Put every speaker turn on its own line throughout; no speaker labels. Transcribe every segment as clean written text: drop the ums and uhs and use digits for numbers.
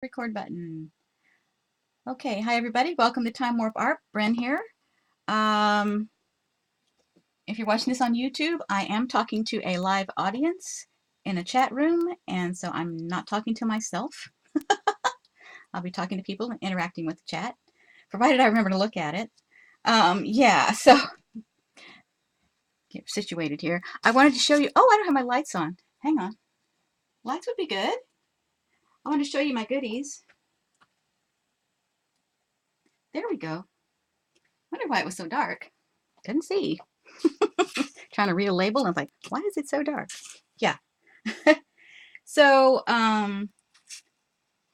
Record button. Okay, hi everybody. Welcome to Time Warp Art. Bren here. Um, if you're watching this on YouTube, I am talking to a live audience in a chat room, and so I'm not talking to myself. I'll be talking to people and interacting with the chat, provided I remember to look at it. Yeah, so get situated here. I wanted to show you. Oh, I don't have my lights on. Hang on. Lights would be good. I want to show you my goodies. There we go. Wonder why it was so dark. Couldn't see. Trying to read a label and I was like, why is it so dark? Yeah. So,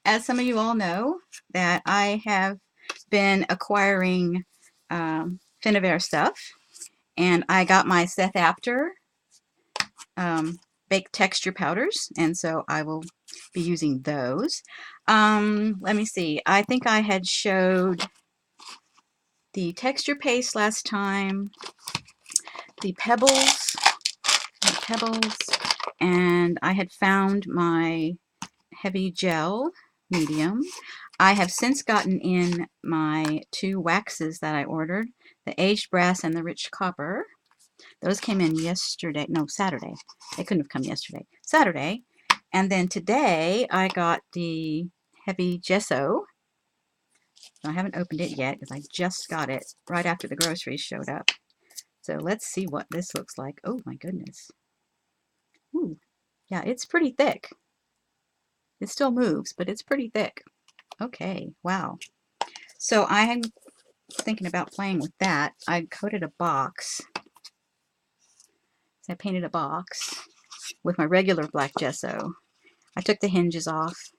as some of you all know, that I have been acquiring Finnabair stuff, and I got my Seth After baked texture powders, and so I will be using those. Let me see. I think I had showed the texture paste last time, the pebbles, and I had found my heavy gel medium. I have since gotten in my two waxes that I ordered, the aged brass and the rich copper. Those came in yesterday, no, Saturday. They couldn't have come yesterday. Saturday. And then today I got the heavy gesso. So I haven't opened it yet because I just got it right after the groceries showed up. So let's see what this looks like. Oh my goodness. Ooh, yeah, it's pretty thick. It still moves, but it's pretty thick. Okay, wow. So I am thinking about playing with that. I coated a box. So I painted a box with my regular black gesso. I took the hinges off,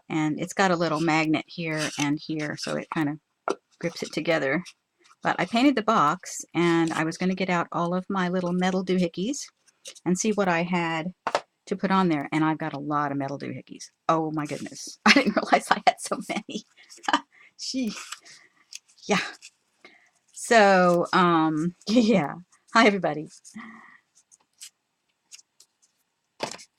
and it's got a little magnet here and here, so it kind of grips it together. But I painted the box, and I was going to get out all of my little metal doohickeys and see what I had to put on there, and I've got a lot of metal doohickeys. Oh my goodness. I didn't realize I had so many. Gee. Yeah. So, yeah. Hi, everybody.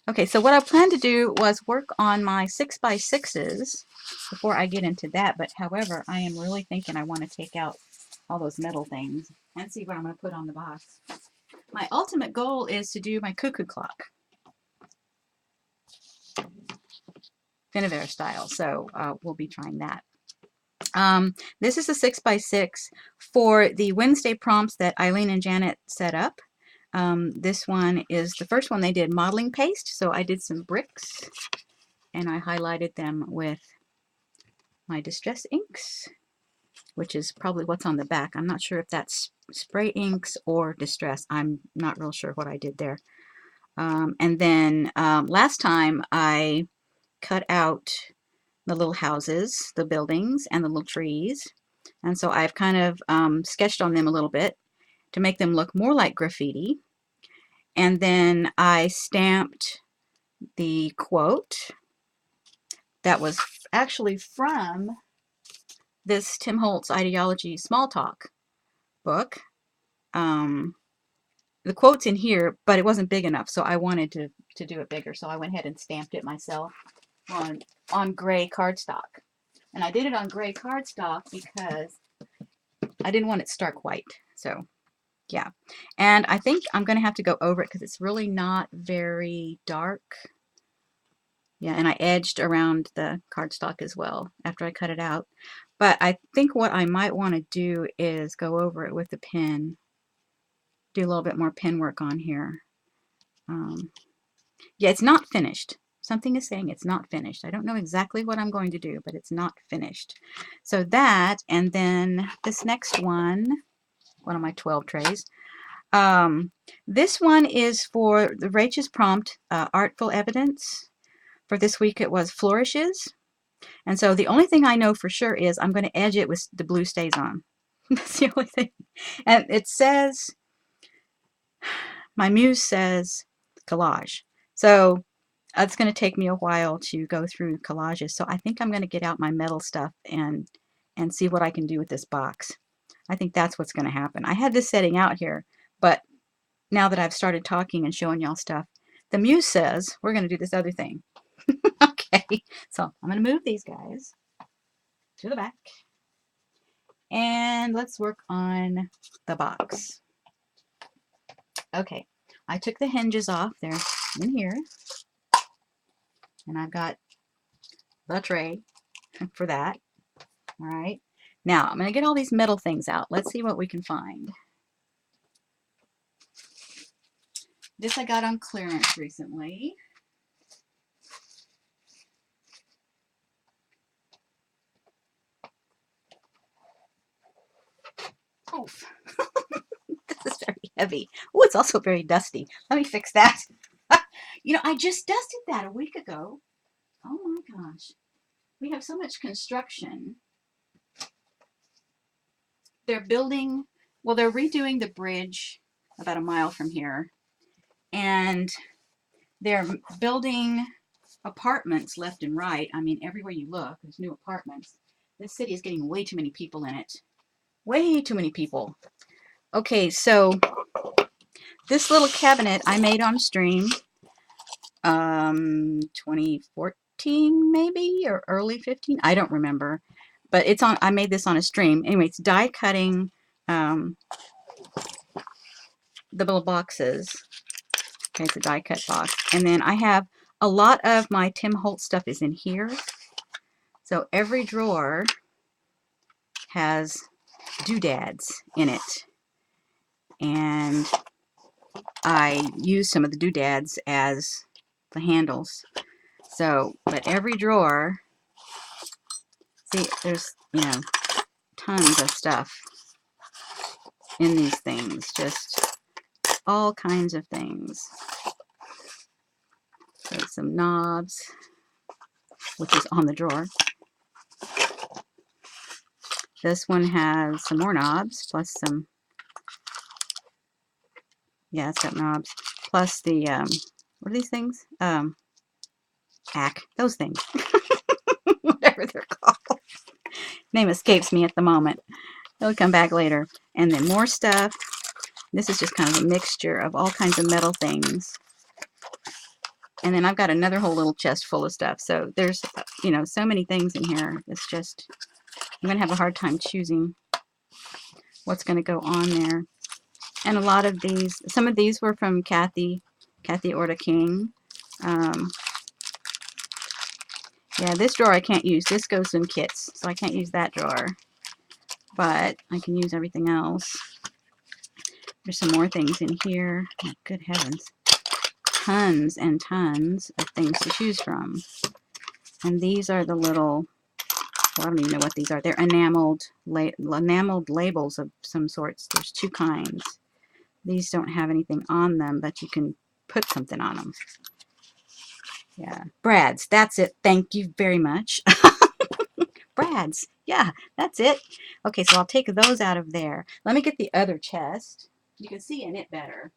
Okay, so what I planned to do was work on my 6x6s before I get into that, but however, I am really thinking I want to take out all those metal things and see what I'm going to put on the box. My ultimate goal is to do my cuckoo clock, Finnabair style, so we'll be trying that. This is a 6x6 for the Wednesday prompts that Eileen and Janet set up. This one is the first one they did modeling paste, so I did some bricks and I highlighted them with my distress inks, which is probably what's on the back. I'm not sure if that's spray inks or distress. I'm not real sure what I did there. And then last time I cut out the little houses, the buildings, and the little trees. And so I've kind of sketched on them a little bit to make them look more like graffiti. And then I stamped the quote that was actually from this Tim Holtz Ideology Small Talk book. The quote's in here, but it wasn't big enough, so I wanted to do it bigger. So I went ahead and stamped it myself on gray cardstock. And I did it on gray cardstock because I didn't want it stark white. So yeah, and I think I'm going to have to go over it because it's really not very dark. Yeah, and I edged around the cardstock as well after I cut it out. But I think what I might want to do is go over it with the pen, do a little bit more pen work on here. Yeah, it's not finished. Something is saying it's not finished. I don't know exactly what I'm going to do, but it's not finished. So that, and then this next one of my 12 trays. This one is for the Rachel's prompt, Artful Evidence. For this week it was Flourishes. And so the only thing I know for sure is I'm going to edge it with the blue stays on. That's the only thing. And it says, my muse says collage. So it's going to take me a while to go through collages. So I think I'm going to get out my metal stuff and see what I can do with this box. I think that's what's going to happen. I had this setting out here, but now that I've started talking and showing y'all stuff, the muse says we're going to do this other thing. Okay. Okay, so I'm going to move these guys to the back. And let's work on the box. Okay, I took the hinges off. They're in here. And I've got the tray for that. All right. Now, I'm going to get all these metal things out. Let's see what we can find. This I got on clearance recently. Oof. This is very heavy. Oh, it's also very dusty. Let me fix that. You know, I just dusted that a week ago. Oh my gosh. We have so much construction. They're building, well, they're redoing the bridge about a mile from here. And they're building apartments left and right. I mean, everywhere you look, there's new apartments. This city is getting way too many people in it. Way too many people. Okay, so this little cabinet I made on stream, 2014 maybe, or early 15. I don't remember, but it's on. I made this on a stream. Anyway, it's die cutting the little boxes. Okay, it's a die cut box, and then I have a lot of my Tim Holtz stuff is in here. So every drawer has doodads in it, and I use some of the doodads as the handles. So, but every drawer, see, there's, you know, tons of stuff in these things, just all kinds of things. So some knobs, which is on the drawer. This one has some more knobs, plus some, yeah, it's got knobs, plus the, what are these things? Those things. Whatever they're called. Name escapes me at the moment. It'll come back later. And then more stuff. This is just kind of a mixture of all kinds of metal things. And then I've got another whole little chest full of stuff. So there's, you know, so many things in here. It's just, I'm going to have a hard time choosing what's going to go on there. And a lot of these, some of these were from Kathy Orta King. Yeah, this drawer I can't use. This goes in kits, so I can't use that drawer. But I can use everything else. There's some more things in here. Oh, good heavens. Tons and tons of things to choose from. And these are the little, well, I don't even know what these are. They're enameled labels of some sorts. There's two kinds. These don't have anything on them, but you can put something on them. Yeah, Brads, that's it. Thank you very much. Brads, yeah, that's it. Okay, so I'll take those out of there. Let me get the other chest. You can see in it better.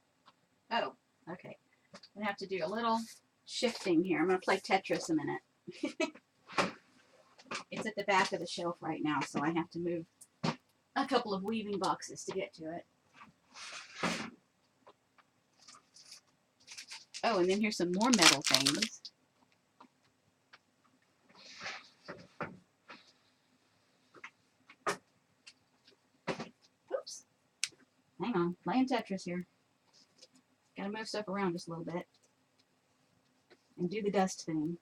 Oh, okay. I'm going to have to do a little shifting here. I'm going to play Tetris a minute. It's at the back of the shelf right now, so I have to move a couple of weaving boxes to get to it. Oh, and then here's some more metal things. Oops. Hang on. Playing Tetris here. Gotta move stuff around just a little bit. And do the dust thing.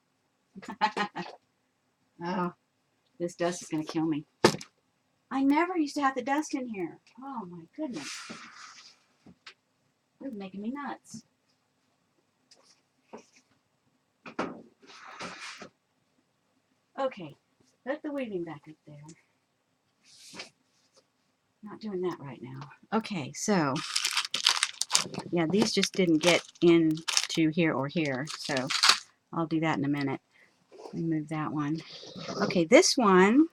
Oh, this dust is going to kill me. I never used to have the dust in here. Oh my goodness. This is making me nuts. Okay, put the weaving back up there. Not doing that right now. Okay, so, yeah, these just didn't get into here or here, so I'll do that in a minute. Remove that one. Okay, this one,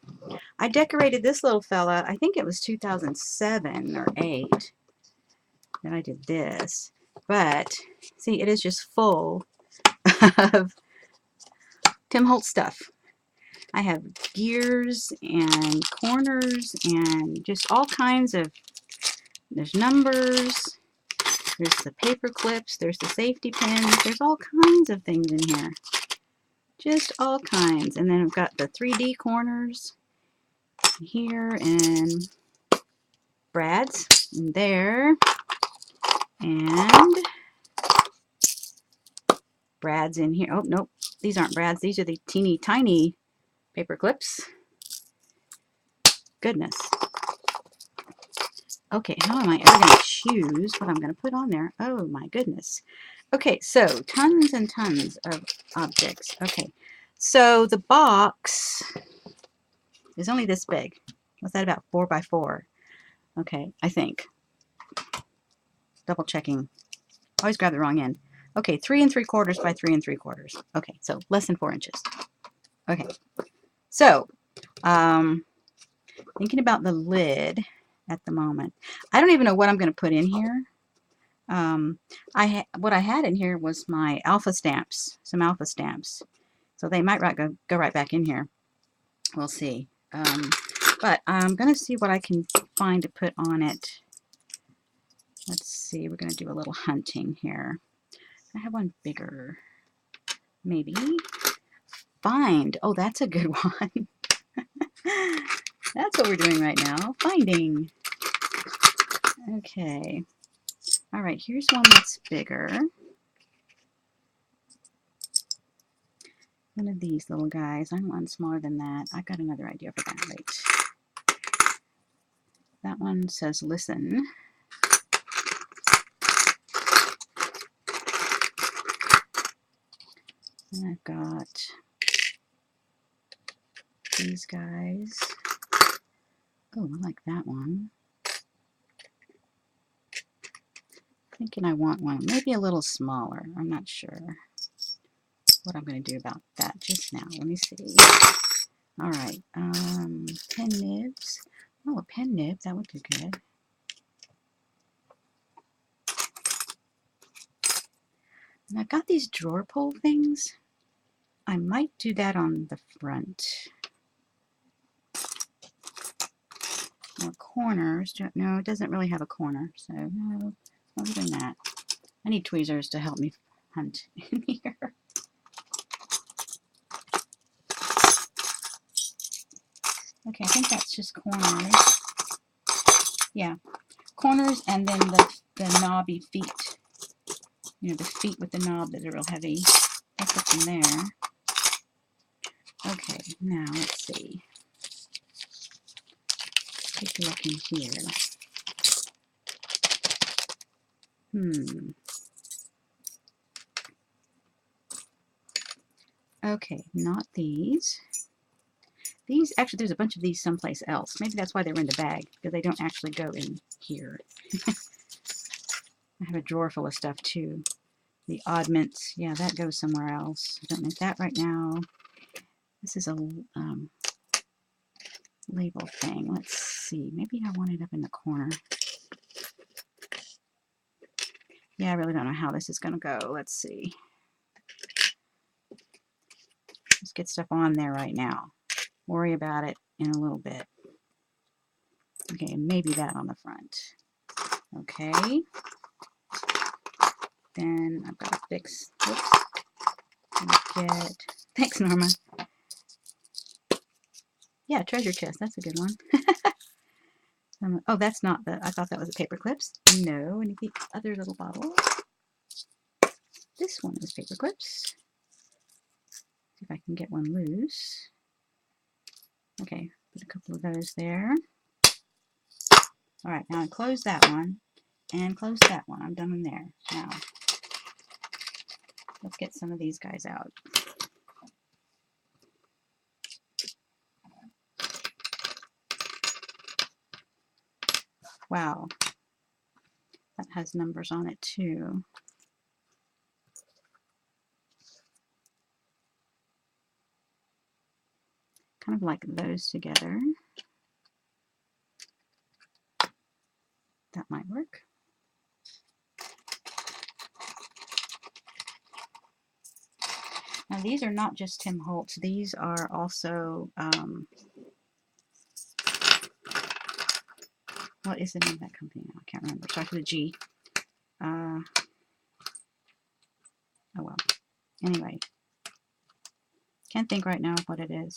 I decorated this little fella, I think it was 2007 or 8 that I did this. But, see, it is just full of Tim Holtz stuff. I have gears and corners and just all kinds of, there's numbers, there's the paper clips, there's the safety pins, there's all kinds of things in here. Just all kinds. And then we've got the 3D corners here, and Brad's in there, and Brad's in here. Oh, nope. These aren't Brad's. These are the teeny tiny paper clips. Goodness. Okay, how am I ever going to choose what I'm going to put on there? Oh my goodness. Okay, so tons and tons of objects. Okay, so the box is only this big. What's that, about 4 by 4? Okay, I think. Double checking. Always grab the wrong end. Okay, 3 3/4 by 3 3/4. Okay, so less than 4 inches. Okay, so thinking about the lid at the moment. I don't even know what I'm going to put in here. What I had in here was my alpha stamps, some alpha stamps. So they might go right back in here. We'll see. But I'm going to see what I can find to put on it. Let's see. We're going to do a little hunting here. I have one bigger. Maybe. Find. Oh, that's a good one. That's what we're doing right now. Finding. Okay. All right, here's one that's bigger. One of these little guys. I want one smaller than that. I've got another idea for that. Right. That one says listen. And I've got these guys. Oh, I like that one. Thinking I want one maybe a little smaller. I'm not sure what I'm going to do about that just now. Let me see. All right, pen nibs. Oh, a pen nib, that would do good. And I've got these drawer pull things. I might do that on the front. Or corners. No, it doesn't really have a corner, so no, not doing that. I need tweezers to help me hunt in here. Okay, I think that's just corners. Yeah, corners, and then the knobby feet. You know, the feet with the knob that are real heavy. That's what's in there. Okay, now let's see. Take a look in here. Okay, not these. These, actually, there's a bunch of these someplace else. Maybe that's why they were in the bag, because they don't actually go in here. I have a drawer full of stuff, too. The oddments, yeah, that goes somewhere else. I don't need that right now. This is a label thing. Let's see. Maybe I want it up in the corner. Yeah, I really don't know how this is going to go. Let's see. Let's get stuff on there right now. Worry about it in a little bit. Okay, and maybe that on the front. Okay. Then I've got to fix. Whoops. Get. Thanks, Norma. Yeah, treasure chest. That's a good one. Oh, that's not the. I thought that was a paper clips. No, and the other little bottle. This one is paper clips. See if I can get one loose. Okay, put a couple of those there. All right, now I close that one and close that one. I'm done in there. Now, let's get some of these guys out. Wow, that has numbers on it too. Kind of like those together. That might work. Now these are not just Tim Holtz. These are also, what is the name of that company now? I can't remember. Starts with a G. Oh well. Anyway. Can't think right now of what it is.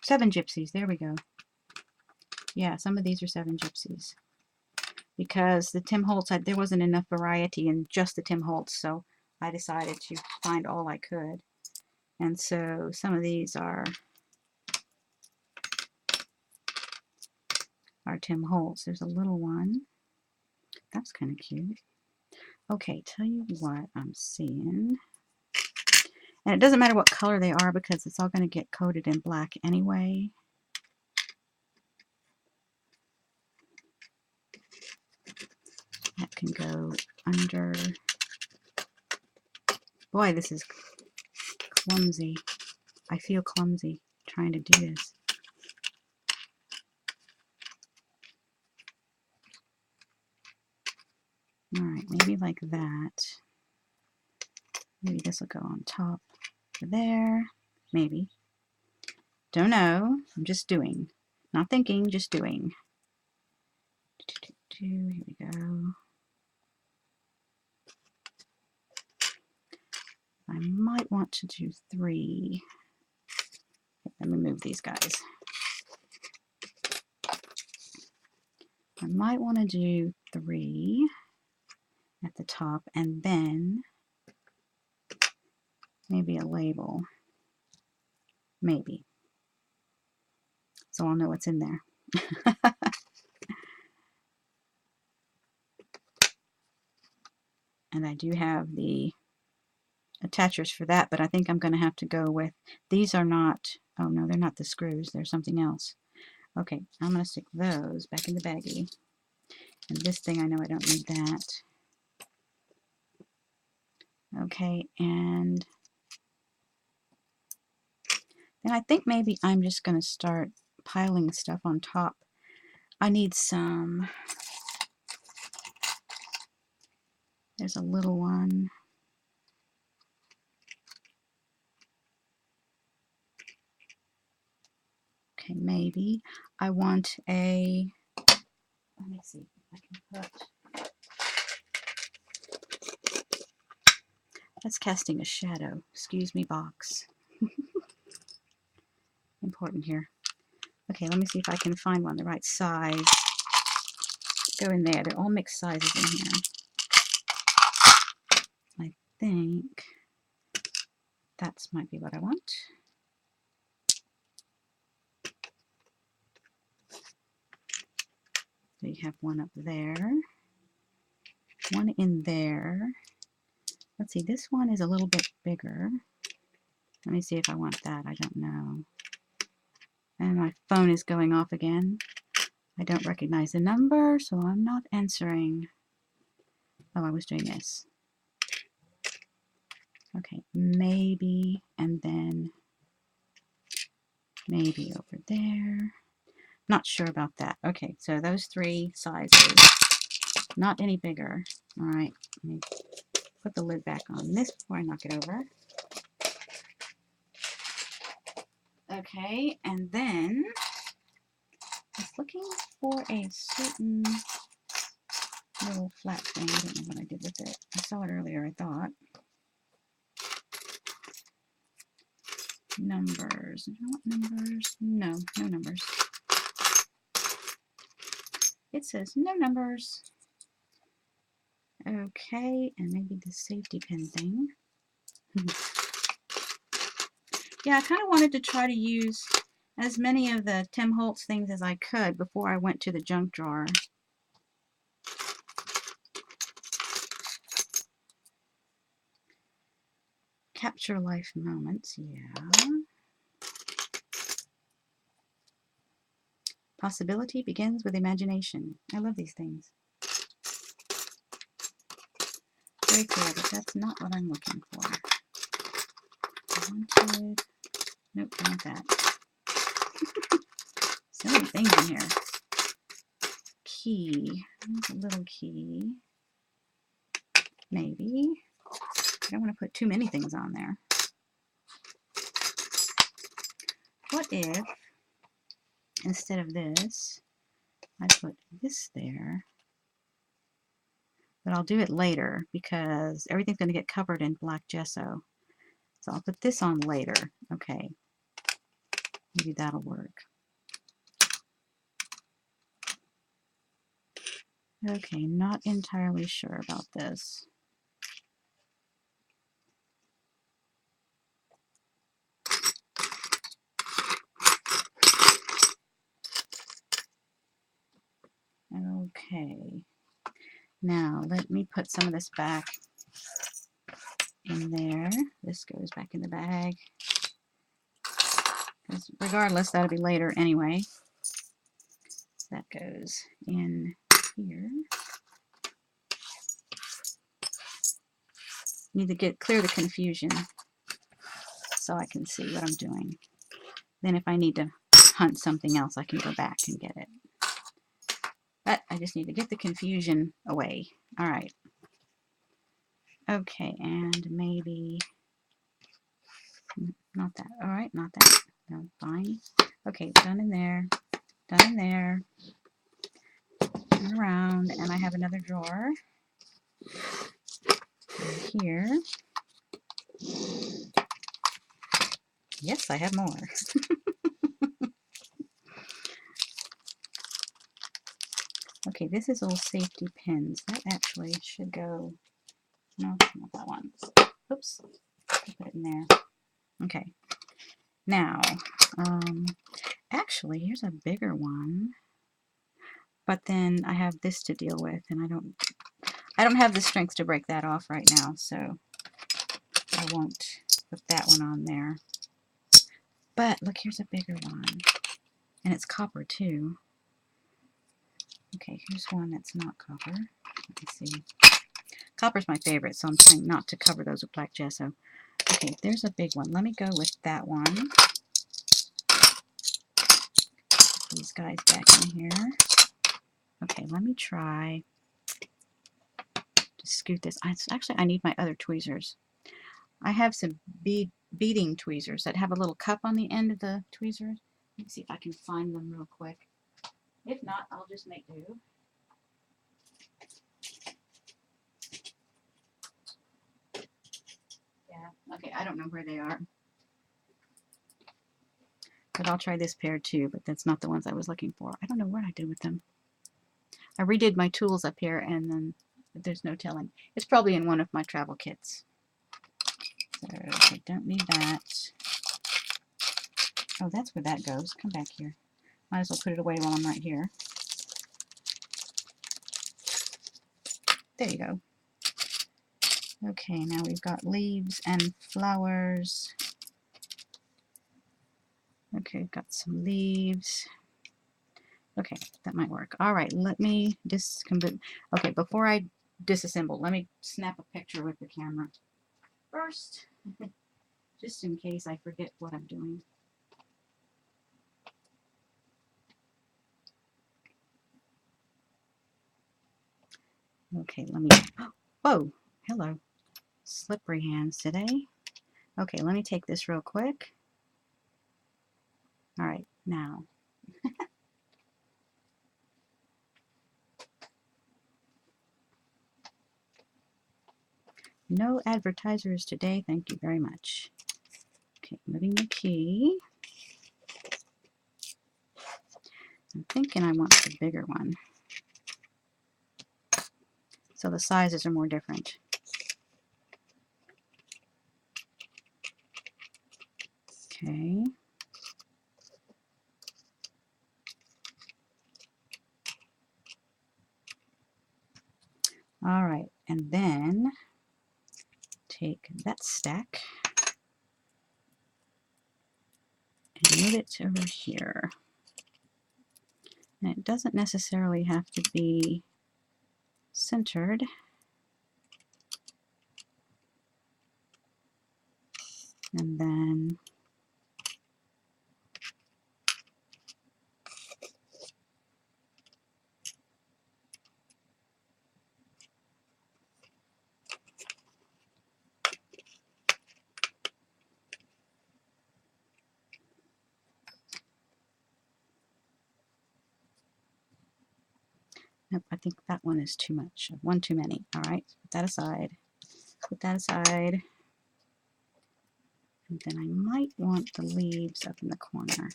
7 Gypsies. There we go. Yeah, some of these are 7 Gypsies. Because the Tim Holtz, there wasn't enough variety in just the Tim Holtz, so I decided to find all I could. And so some of these are Tim Holtz. There's a little one. That's kind of cute. Okay, tell you what I'm seeing. And it doesn't matter what color they are because it's all going to get coated in black anyway. That can go under. Boy, this is clumsy. I feel clumsy trying to do this. Alright, maybe like that. Maybe this will go on top there. Maybe. Don't know. I'm just doing. Not thinking, just doing. Here we go. I might want to do 3. Let me move these guys. I might want to do 3 at the top and then maybe a label. Maybe. So I'll know what's in there. And I do have the attachers for that, but I think I'm going to have to go with, these are not, oh no, they're not the screws, they're something else. Okay, I'm going to stick those back in the baggie. And this thing, I know I don't need that. Okay, and then I think maybe I'm just going to start piling stuff on top. I need some, there's a little one. Okay, maybe. I want a, let me see if I can put, that's casting a shadow. Excuse me, box. Important here. Okay, let me see if I can find one the right size. Go in there. They're all mixed sizes in here. I think that might be what I want. So you have one up there, one in there. Let's see, this one is a little bit bigger. Let me see if I want that. I don't know. And my phone is going off again. I don't recognize the number, so I'm not answering. Oh, I was doing this. Okay, maybe, and then maybe over there. Not sure about that. Okay, so those 3 sizes, not any bigger. All right, let me put the lid back on this before I knock it over. Okay, and then I was looking for a certain little flat thing. I don't know what I did with it. I saw it earlier, I thought. Numbers. Do I want numbers? No, no numbers. It says no numbers. Okay, and maybe the safety pin thing. Yeah, I kind of wanted to try to use as many of the Tim Holtz things as I could before I went to the junk drawer. Capture life moments, yeah. Possibility begins with imagination. I love these things. Very cool, but that's not what I'm looking for. I wanted, nope, I want that. So many things in here. Key, there's a little key. Maybe. I don't want to put too many things on there. What if, instead of this, I put this there? But I'll do it later because everything's going to get covered in black gesso. So I'll put this on later. Okay, maybe that'll work. Okay, not entirely sure about this. Okay, now let me put some of this back in there. This goes back in the bag. Because regardless, that'll be later anyway. That goes in here. Need to clear the confusion so I can see what I'm doing. Then if I need to hunt something else, I can go back and get it. But I just need to get the confusion away. All right. Okay, and maybe not that. All right, not that. No, fine. Okay, done in there. Done in there. Turn around, and I have another drawer here. Yes, I have more. Okay, this is all safety pins. That actually should go. No, not that one. Oops. Put it in there. Okay. Now, actually, here's a bigger one. But then I have this to deal with, and I don't have the strength to break that off right now, so I won't put that one on there. But look, here's a bigger one, and it's copper too. Okay, here's one that's not copper. Let me see. Copper's my favorite, so I'm trying not to cover those with black gesso. Okay, there's a big one. Let me go with that one. Put these guys back in here. Okay, let me try to scoot this. Actually, I need my other tweezers. I have some beading tweezers that have a little cup on the end of the tweezers. Let me see if I can find them real quick. If not, I'll just make do. Yeah, okay, I don't know where they are. But I'll try this pair too, but that's not the ones I was looking for. I don't know what I did with them. I redid my tools up here, and then there's no telling. It's probably in one of my travel kits. So I don't need that. Oh, that's where that goes. Come back here. Might as well put it away while I'm right here. There you go. Okay, now we've got leaves and flowers. Okay, got some leaves. Okay, that might work. All right, let me okay, before I disassemble, let me snap a picture with the camera first, just in case I forget what I'm doing. Okay, let me, whoa, hello. Slippery hands today. Okay, let me take this real quick. All right, now. No advertisers today, thank you very much. Okay, moving the key. I'm thinking I want the bigger one. So the sizes are more different. Okay. All right, and then take that stack and move it over here. And it doesn't necessarily have to be centered. And then nope, I think that one is too much. One too many. All right, put that aside. Put that aside. And then I might want the leaves up in the corner.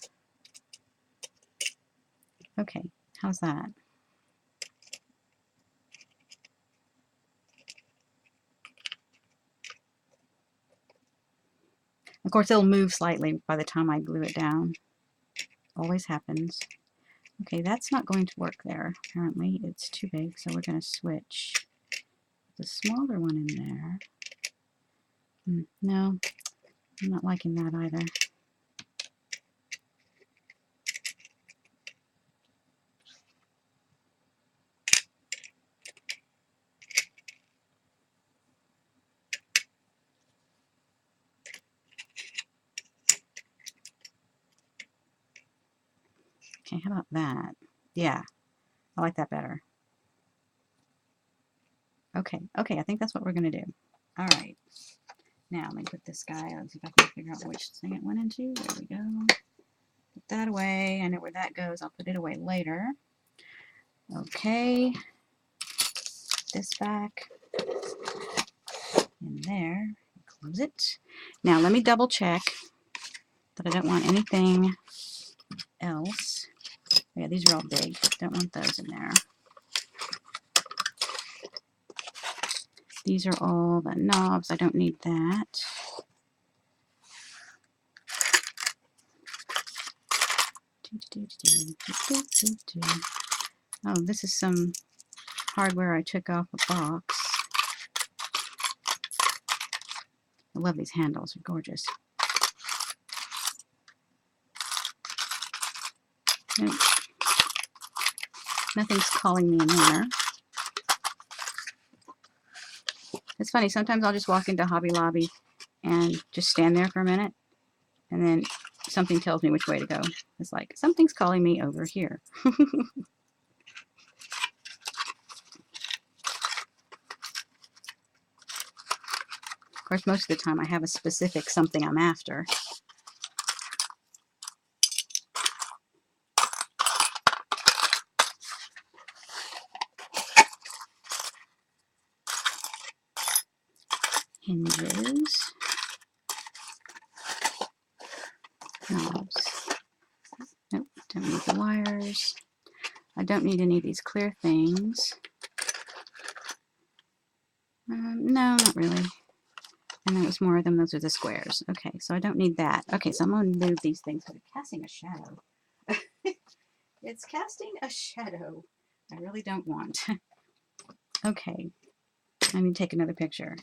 Okay, how's that? Of course, it'll move slightly by the time I glue it down. Always happens. Okay, that's not going to work there. Apparently, it's too big, so we're going to switch the smaller one in there. No, I'm not liking that either. Okay, how about that? Yeah, I like that better. Okay, I think that's what we're going to do. All right. Now, let me put this guy, let's see if I can figure out which thing it went into. There we go. Put that away. I know where that goes. I'll put it away later. Okay. This back in there. Close it. Now, let me double check that I don't want anything else. Yeah, these are all big. Don't want those in there. These are all the knobs. I don't need that. Oh, this is some hardware I took off a box. I love these handles. They're gorgeous. Nope. Nothing's calling me in there. It's funny, sometimes I'll just walk into Hobby Lobby and just stand there for a minute, and then something tells me which way to go. It's like, something's calling me over here. Of course, most of the time I have a specific something I'm after. Hinges. Knobs. Nope, don't need the wires. I don't need any of these clear things. No, not really. And that was more of them. Those are the squares. Okay, so I don't need that. Okay, so I'm going to move these things. It's casting a shadow. It's casting a shadow. I really don't want. Okay, let me take another picture.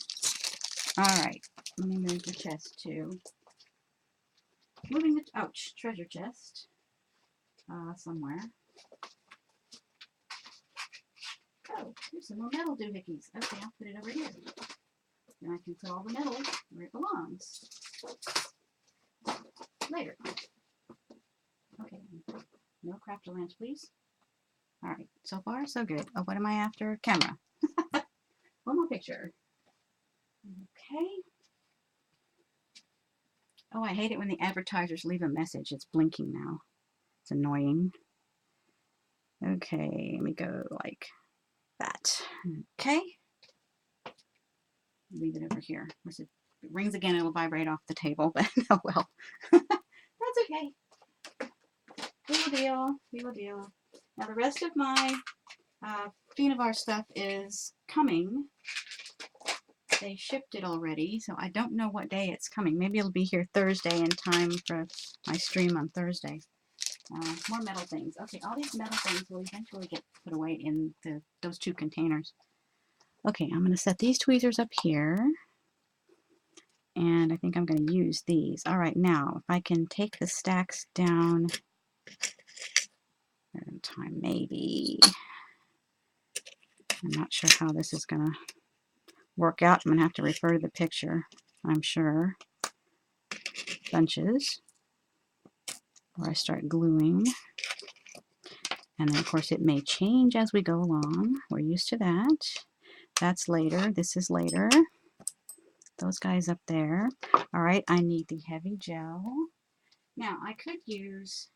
All right, let me move the chest too. Moving the, ouch, treasure chest somewhere. Oh, here's some more metal doohickeys. Okay, I'll put it over here. Then I can put all the metal where it belongs. Later. Okay, no crafter lamps, please. All right, so far so good. Oh, what am I after? Camera. One more picture. Okay. Oh, I hate it when the advertisers leave a message. It's blinking now. It's annoying. Okay, let me go like that. Okay. Leave it over here. If it rings again, it'll vibrate off the table, but oh well. That's okay. We will deal. We will deal. Now the rest of my Finavar stuff is coming. They shipped it already, so I don't know what day it's coming. Maybe it'll be here Thursday in time for my stream on Thursday. More metal things. Okay, all these metal things will eventually get put away in those two containers. Okay, I'm going to set these tweezers up here. And I think I'm going to use these. All right, now, if I can take the stacks down in time, maybe. I'm not sure how this is going to work out. I'm going to have to refer to the picture, I'm sure. Bunches. Where I start gluing. And then, of course, it may change as we go along. We're used to that. That's later. This is later. Those guys up there. All right, I need the heavy gel. Now, I could use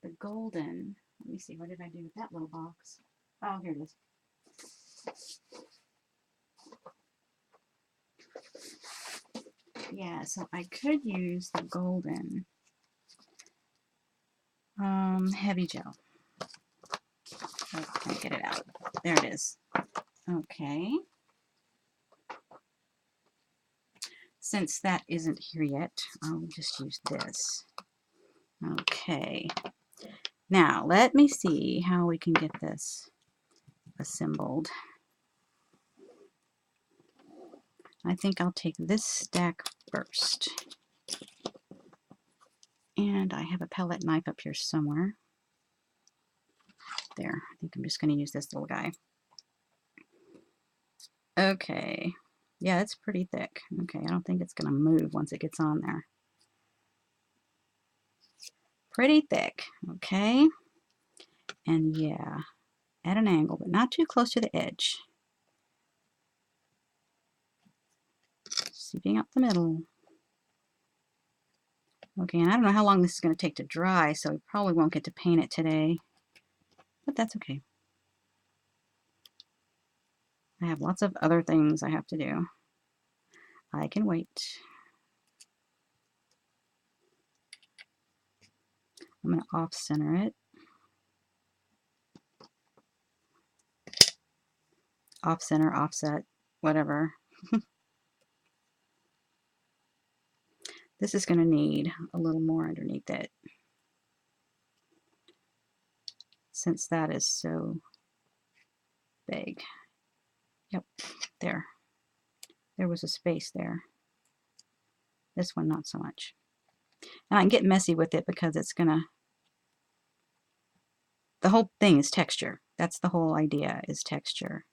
the golden. Let me see, what did I do with that little box? Oh, here it is. Yeah, so I could use the golden heavy gel. Oh, can't get it out. There it is. Okay. Since that isn't here yet, I'll just use this. Okay. Now, let me see how we can get this assembled. I think I'll take this stack first. And I have a palette knife up here somewhere. There. I think I'm just going to use this little guy. Okay. Yeah, it's pretty thick. Okay, I don't think it's going to move once it gets on there. Pretty thick. Okay. And yeah, at an angle, but not too close to the edge. Seeping up the middle. Okay, and I don't know how long this is going to take to dry, so we probably won't get to paint it today. But that's okay. I have lots of other things I have to do. I can wait. I'm going to off-center it. Off-center, offset, whatever. This is going to need a little more underneath it, since that is so big. Yep, there. There was a space there. This one, not so much. And I can get messy with it because it's going to... The whole thing is texture. That's the whole idea, is texture.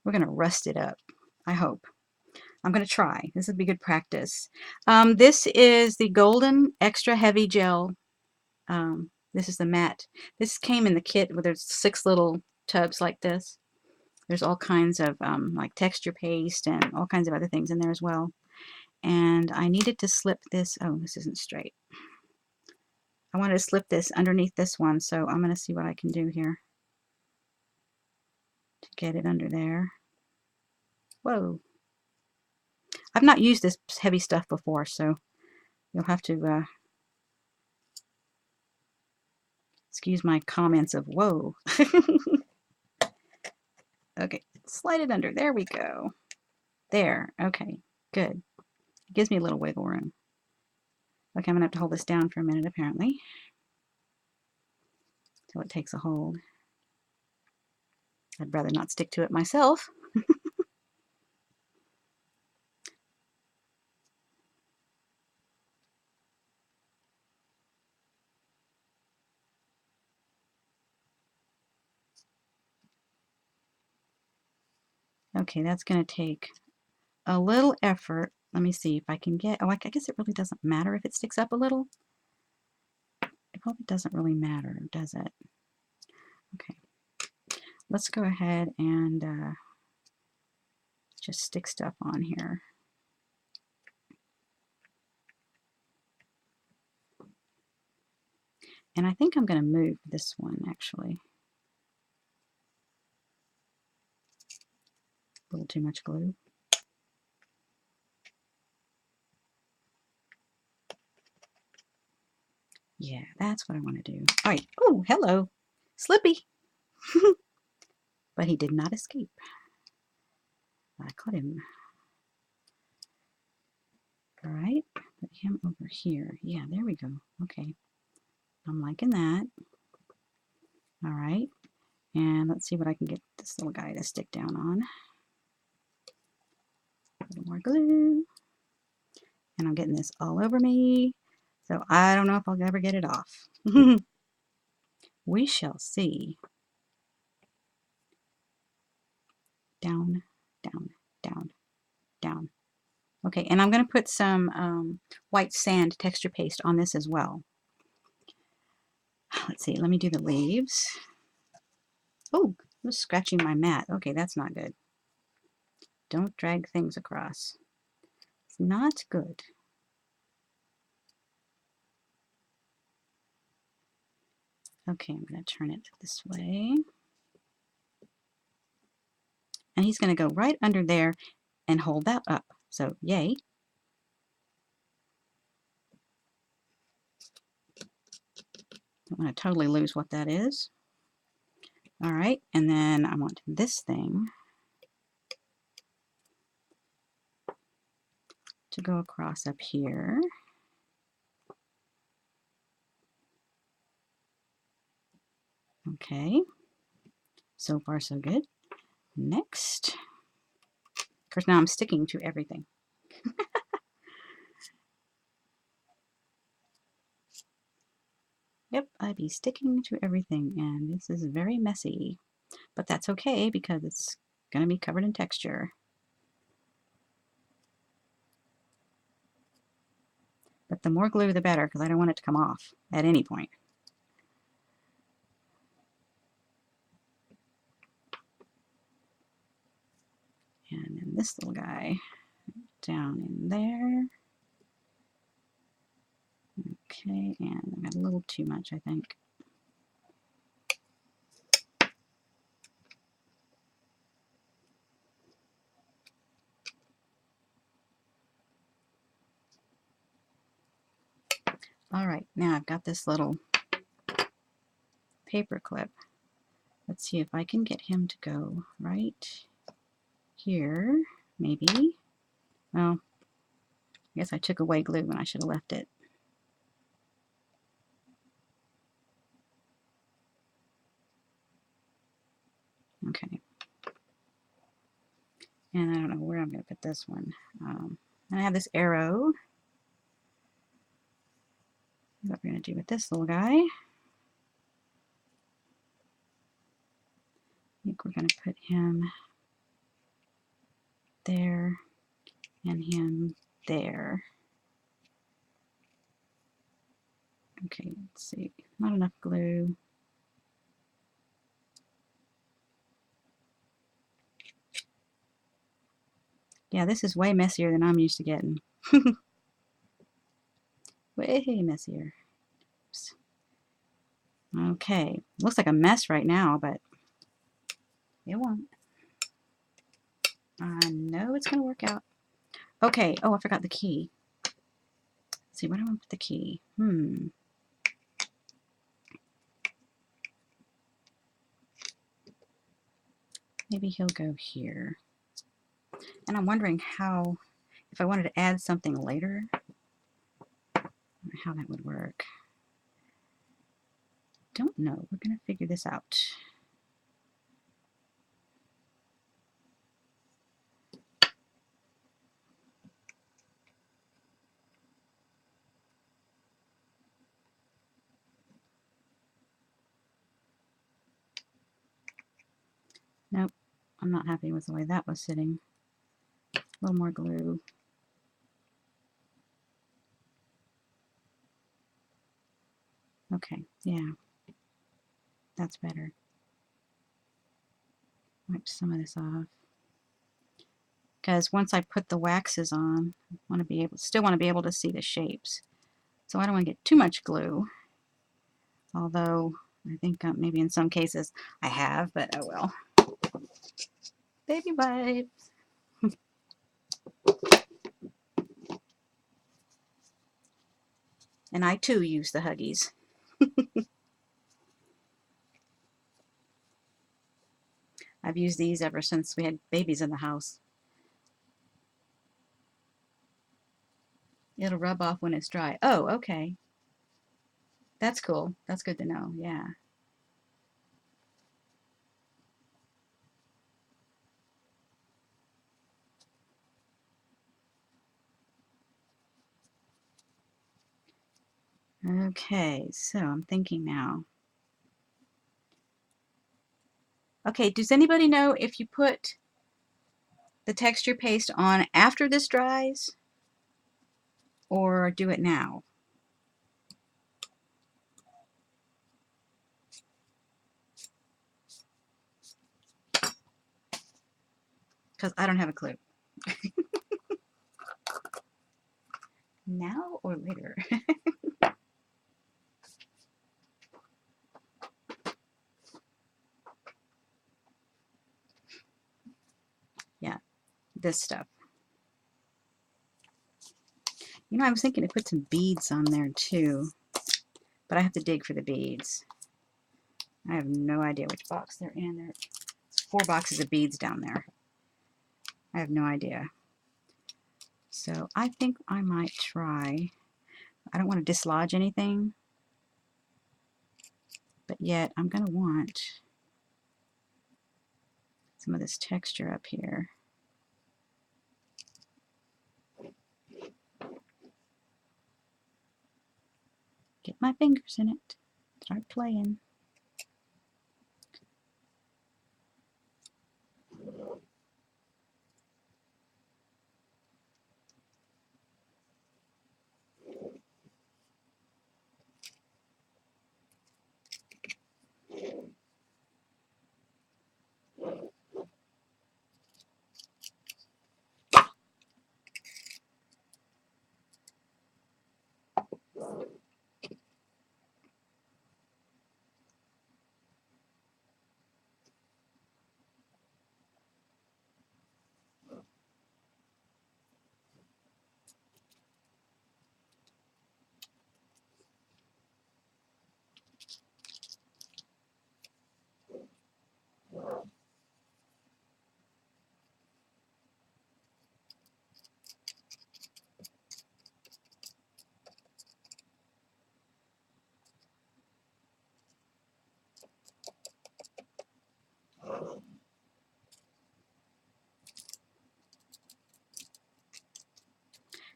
We're going to rust it up, I hope. I'm going to try. This would be good practice. This is the Golden Extra Heavy Gel. This is the matte. This came in the kit where there's 6 little tubs like this. There's all kinds of like texture paste and all kinds of other things in there as well. And I needed to slip this. Oh, this isn't straight. I wanted to slip this underneath this one, so I'm going to see what I can do here to get it under there. Whoa. I've not used this heavy stuff before, so you'll have to excuse my comments of whoa. Okay, slide it under. There we go. There. Okay, good. It gives me a little wiggle room. Okay, I'm going to have to hold this down for a minute, apparently, until it takes a hold. I'd rather not stick to it myself. Okay, that's going to take a little effort. Let me see if I can get... Oh, I guess it really doesn't matter if it sticks up a little. It probably doesn't really matter, does it? Okay. Let's go ahead and just stick stuff on here. And I think I'm going to move this one, actually. A little too much glue. Yeah, that's what I want to do. All right. Oh, hello. Slippy. But he did not escape. I caught him. All right. Put him over here. Yeah, there we go. Okay. I'm liking that. All right. And let's see what I can get this little guy to stick down on. A little more glue. And I'm getting this all over me. So I don't know if I'll ever get it off. We shall see. Down, down, down, down. Okay, and I'm going to put some white sand texture paste on this as well. Let's see, let me do the leaves. Oh, I was scratching my mat. Okay, that's not good. Don't drag things across. It's not good. Okay, I'm going to turn it this way. And he's going to go right under there. and hold that up. So yay. Don't want to totally lose what that is. All right, and then I want this thing to go across up here. Okay, so far so good. Next. Of course, now I'm sticking to everything. Yep, I be sticking to everything, and this is very messy. But that's okay, because it's going to be covered in texture. But the more glue, the better, because I don't want it to come off at any point. And then this little guy down in there. Okay, and I got a little too much, I think. All right, now I've got this little paper clip. Let's see if I can get him to go right here, maybe. Well, I guess I took away glue when I should have left it. Okay. And I don't know where I'm going to put this one. And I have this arrow. What we're going to do with this little guy. I think we're going to put him there and him there. Okay, let's see. Not enough glue. Yeah, this is way messier than I'm used to getting. Way messier. Oops. Okay, looks like a mess right now, but it won't. I know it's going to work out. Okay, oh, I forgot the key. Let's see, where do I put the key? Maybe he'll go here. And I'm wondering how, if I wanted to add something later, how that would work. Don't know. We're going to figure this out. Nope, I'm not happy with the way that was sitting. A little more glue. Okay, yeah, that's better. Wipe some of this off. Because once I put the waxes on, I want to be able, still want to be able to see the shapes. So I don't want to get too much glue. Although I think maybe in some cases I have, but oh well. Baby wipes. And I too use the Huggies. I've used these ever since we had babies in the house. It'll rub off when it's dry. Oh, okay. That's cool. That's good to know. Yeah. Okay, so I'm thinking now. Okay, does anybody know if you put the texture paste on after this dries or do it now? Because I don't have a clue. Now or later? Yeah, this stuff. You know, I was thinking to put some beads on there too, but I have to dig for the beads. I have no idea which box they're in. There's 4 boxes of beads down there. I have no idea. So I think I might try. I don't want to dislodge anything, but yet I'm going to want some of this texture up here. Get my fingers in it. Start playing.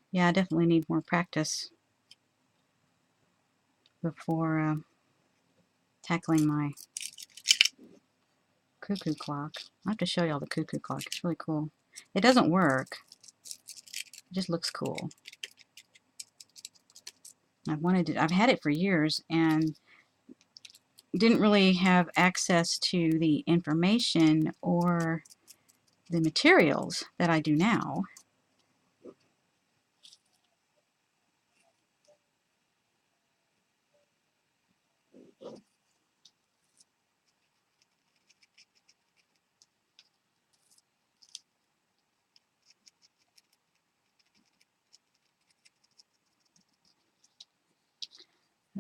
Yeah, I definitely need more practice before tackling my cuckoo clock. I'll have to show y'all the cuckoo clock. It's really cool. It doesn't work. It just looks cool. I've had it for years and didn't really have access to the information or the materials that I do now.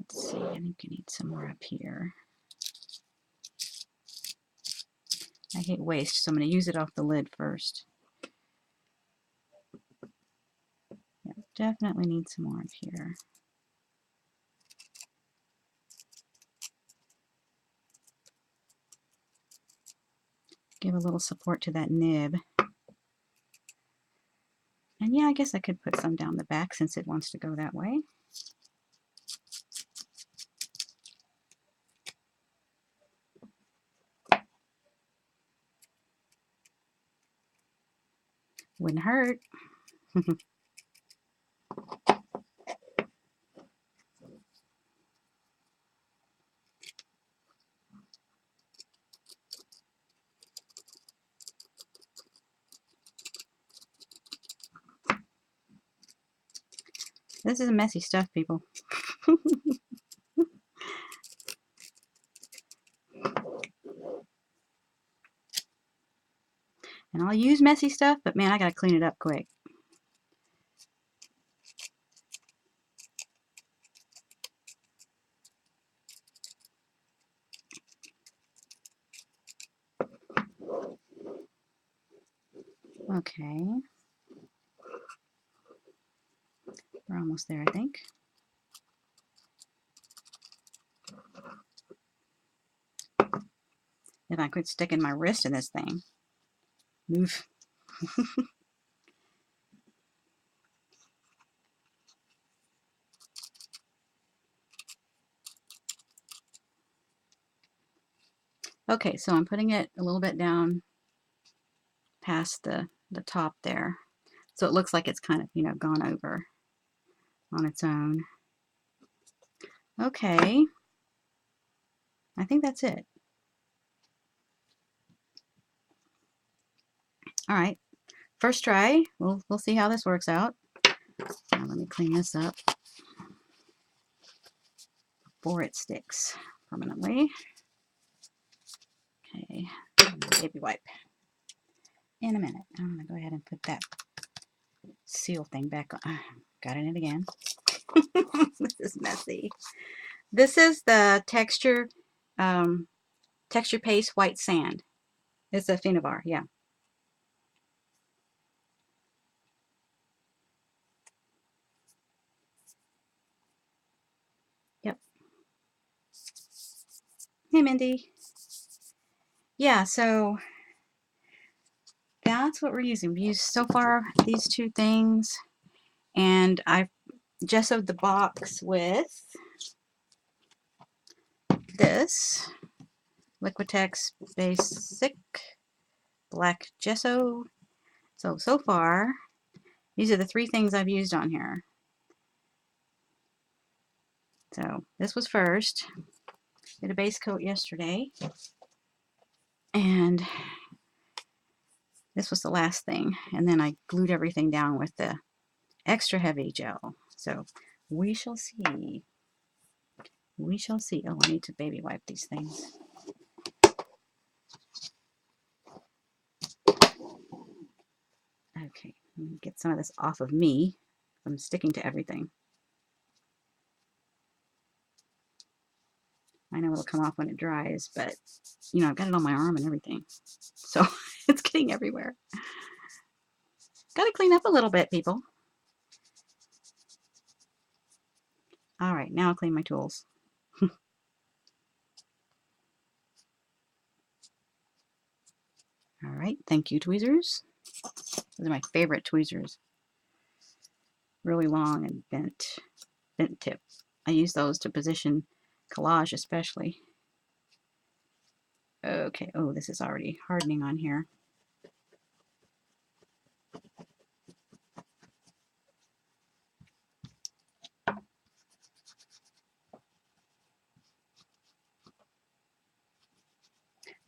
Let's see, I think I need some more up here. I hate waste, so I'm going to use it off the lid first. Yeah, definitely need some more up here. Give a little support to that nib. And yeah, I guess I could put some down the back since it wants to go that way. Wouldn't hurt. This is messy stuff, people. And I'll use messy stuff, but man, I gotta clean it up quick. Okay. We're almost there, I think. If I quit sticking my wrist in this thing. Move. Okay, so I'm putting it a little bit down past the top there. So it looks like it's kind of, you know, gone over on its own. Okay. I think that's it. All right. First try. We'll see how this works out. Now let me clean this up before it sticks permanently. Okay. Baby wipe. in a minute. I'm going to go ahead and put that seal thing back on. Got in it again. This is messy. This is the texture paste white sand. It's a Phenobar, yeah. Yep. Hey, Mindy. Yeah, so that's what we're using. We used so far these two things, and I've gessoed the box with this Liquitex Basic Black Gesso. So far, these are the three things I've used on here. So this was first. Did a base coat yesterday. And this was the last thing. And then I glued everything down with the extra heavy gel. So we shall see. We shall see. Oh, I need to baby wipe these things. Okay, let me get some of this off of me. I'm sticking to everything. I know it'll come off when it dries, but you know, I've got it on my arm and everything. So it's getting everywhere. Got to clean up a little bit, people. All right, now I'll clean my tools. All right, thank you, tweezers. Those are my favorite tweezers. Really long and bent tip. I use those to position collage especially. Okay, oh, this is already hardening on here.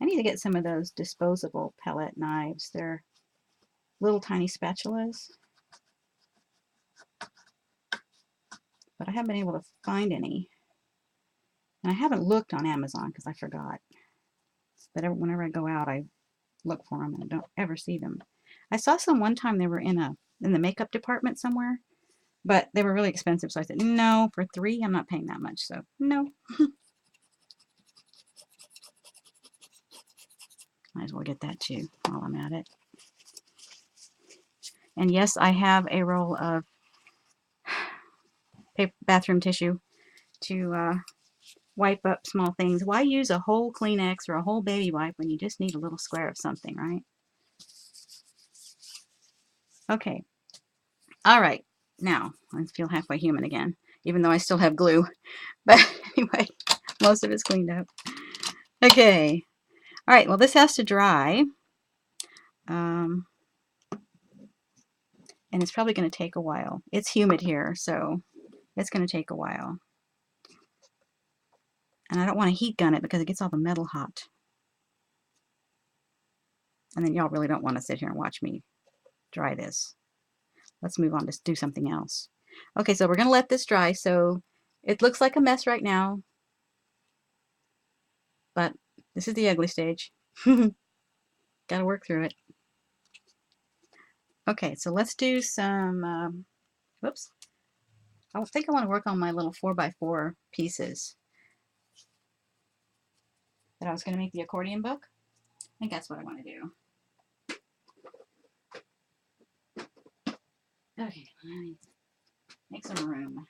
I need to get some of those disposable pellet knives. They're little tiny spatulas. But I haven't been able to find any. And I haven't looked on Amazon because I forgot. But whenever I go out, I look for them and I don't ever see them. I saw some one time. They were in the makeup department somewhere, but they were really expensive. So I said, no, for 3, I'm not paying that much. So no. Might as well get that too while I'm at it. And yes, I have a roll of bathroom tissue to wipe up small things. Why use a whole Kleenex or a whole baby wipe when you just need a little square of something, right? Okay. All right. Now, I feel halfway human again, even though I still have glue. But anyway, most of it's cleaned up. Okay. All right. Well, this has to dry. And it's probably going to take a while. It's humid here, so it's going to take a while. And I don't want to heat gun it because it gets all the metal hot. And then y'all really don't want to sit here and watch me dry this. Let's move on to do something else. Okay, so we're going to let this dry. So it looks like a mess right now. But this is the ugly stage. Got to work through it. Okay, so let's do some, whoops. I think I want to work on my little 4x4 pieces that I was going to make the accordion book. I think that's what I want to do. Okay, let me make some room.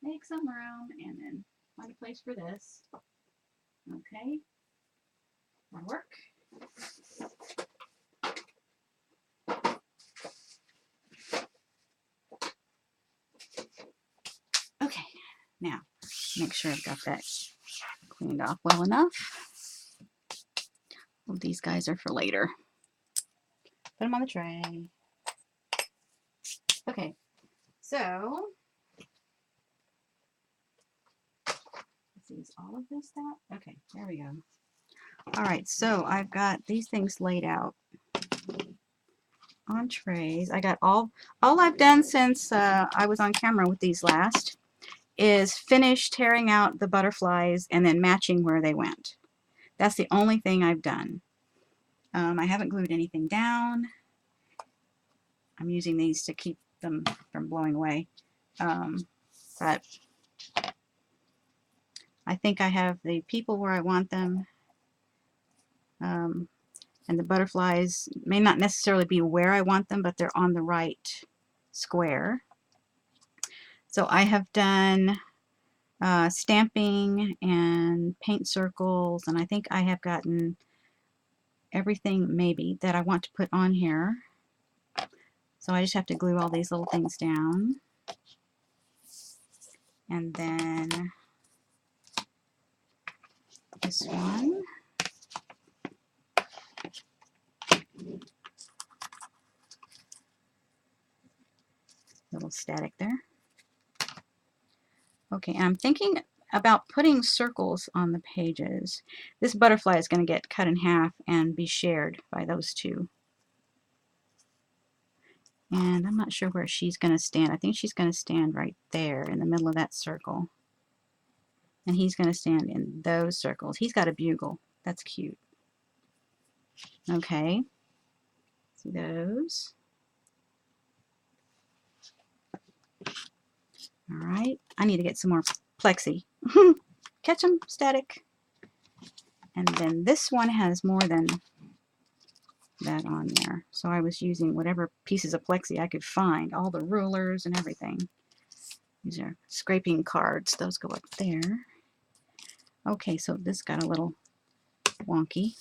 Make some room and then find a place for this. Okay, that'll work. Okay, now make sure I've got that cleaned off well enough. Well, these guys are for later. Put them on the tray. Okay, so is all of this that? Okay, there we go. All right, so I've got these things laid out on trays. I got all I've done since I was on camera with these last is finish tearing out the butterflies and then matching where they went. That's the only thing I've done. I haven't glued anything down. I'm using these to keep them from blowing away. But I think I have the people where I want them. And the butterflies may not necessarily be where I want them, but they're on the right square. So I have done stamping and paint circles, and I think I have gotten everything maybe that I want to put on here. So I just have to glue all these little things down. And then this one. Little static there. Okay, and I'm thinking about putting circles on the pages. This butterfly is going to get cut in half and be shared by those two. And I'm not sure where she's going to stand. I think she's going to stand right there in the middle of that circle. And he's going to stand in those circles. He's got a bugle. That's cute. Okay. See those? All right. I need to get some more plexi. Catch them, static. And then this one has more than that on there. So I was using whatever pieces of plexi I could find, all the rulers and everything. These are scraping cards. Those go up there. Okay, so this got a little wonky.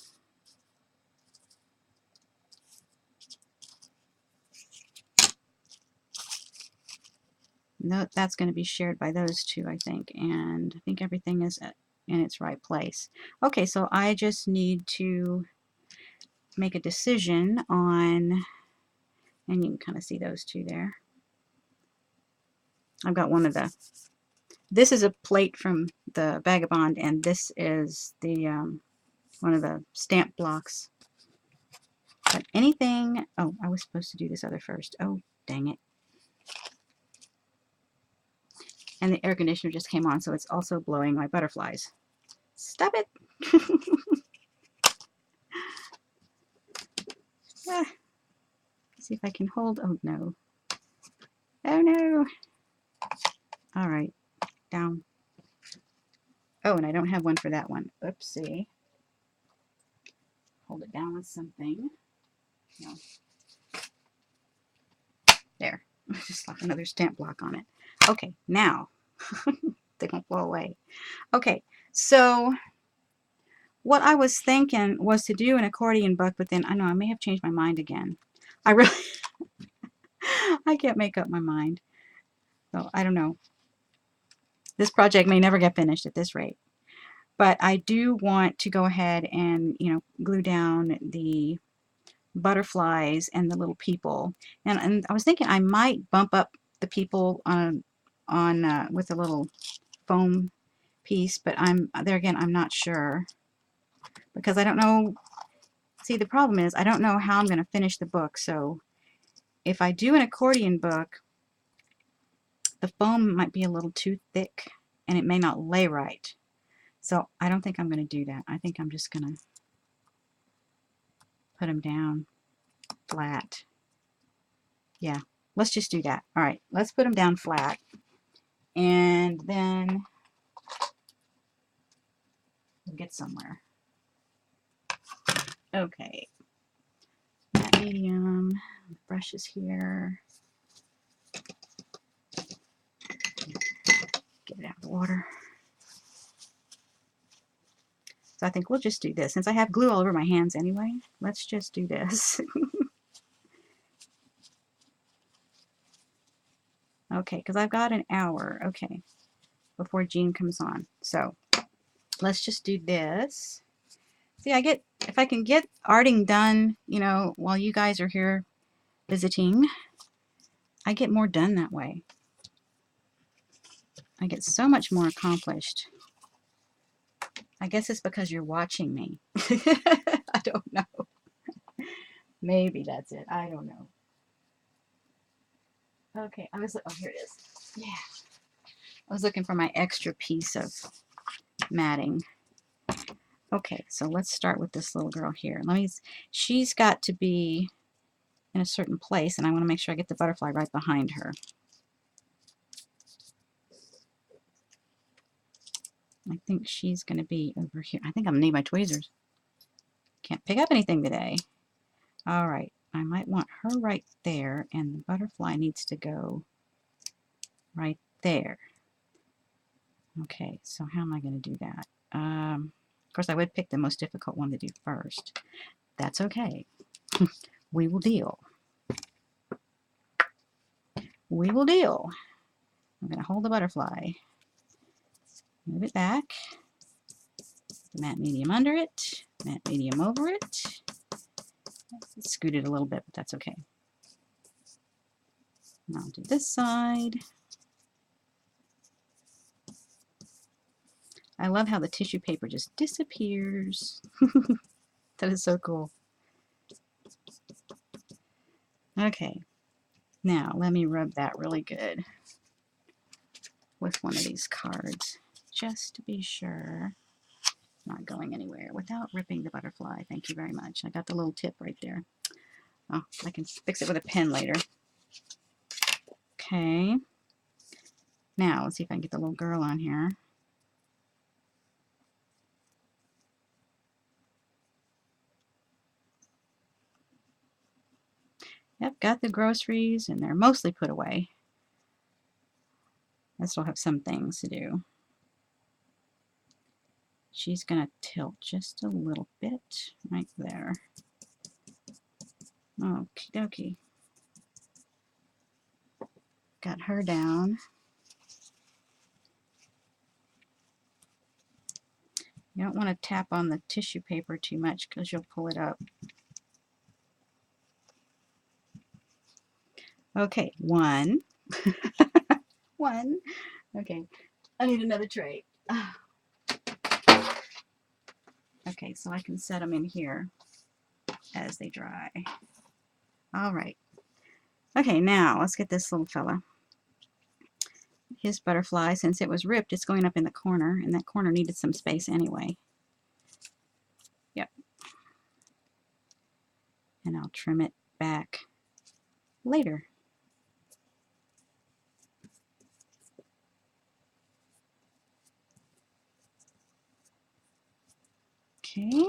No, that's going to be shared by those two, I think. And I think everything is in its right place. Okay, so I just need to make a decision on, and you can kind of see those two there. I've got one of the, this is a plate from the Vagabond, and this is the one of the stamp blocks. But anything, oh, I was supposed to do this other first. Oh, dang it. And the air conditioner just came on, so it's also blowing my butterflies. Stop it! Ah, see if I can hold. Oh no. Oh no. All right. Down. Oh, and I don't have one for that one. Oopsie. Hold it down with something. No. There. Just like another stamp block on it. Okay, now. They won't blow away. Okay, so what I was thinking was to do an accordion book, but then I know I may have changed my mind again. I really, I can't make up my mind. So I don't know. This project may never get finished at this rate. But I do want to go ahead and, you know, glue down the butterflies and the little people. And I was thinking I might bump up the people on with a little foam piece, but there again, I'm not sure because I don't know. See, the problem is I don't know how I'm going to finish the book. So if I do an accordion book, the foam might be a little too thick and it may not lay right. So I don't think I'm going to do that. I think I'm just going to put them down flat. Yeah, let's just do that. All right, let's put them down flat. And then we'll get somewhere. Okay. Matte medium. The brush is here. Get it out of the water. So I think we'll just do this. Since I have glue all over my hands anyway, let's just do this. Okay, because I've got an hour, okay, before Jean comes on. So let's just do this. See, if I can get arting done, you know, while you guys are here visiting, I get more done that way. I get so much more accomplished. I guess it's because you're watching me. I don't know. Maybe that's it. I don't know. Okay, oh, here it is. Yeah. I was looking for my extra piece of matting. Okay, so let's start with this little girl here. She's got to be in a certain place, and I want to make sure I get the butterfly right behind her. I think she's going to be over here. I think I'm going to need my tweezers. Can't pick up anything today. All right, I might want her right there, and the butterfly needs to go right there. Okay, so how am I going to do that? Of course, I would pick the most difficult one to do first. That's okay. We will deal. We will deal. I'm going to hold the butterfly. Move it back. Matte medium under it. Matte medium over it. Scoot it a little bit, but that's okay. And I'll do this side. I love how the tissue paper just disappears. That is so cool. Okay, now let me rub that really good with one of these cards, just to be sure it's not going anywhere without ripping the butterfly. Thank you very much. I got the little tip right there. Oh, I can fix it with a pen later. Okay, now let's see if I can get the little girl on here. Yep, got the groceries, and they're mostly put away. I still have some things to do. She's going to tilt just a little bit right there. Okie dokie. Got her down. You don't want to tap on the tissue paper too much because you'll pull it up. Okay, one. One. Okay, I need another tray. Okay, so I can set them in here as they dry. All right. Okay, now let's get this little fella. His butterfly, since it was ripped, it's going up in the corner, and that corner needed some space anyway. Yep. And I'll trim it back later. Okay.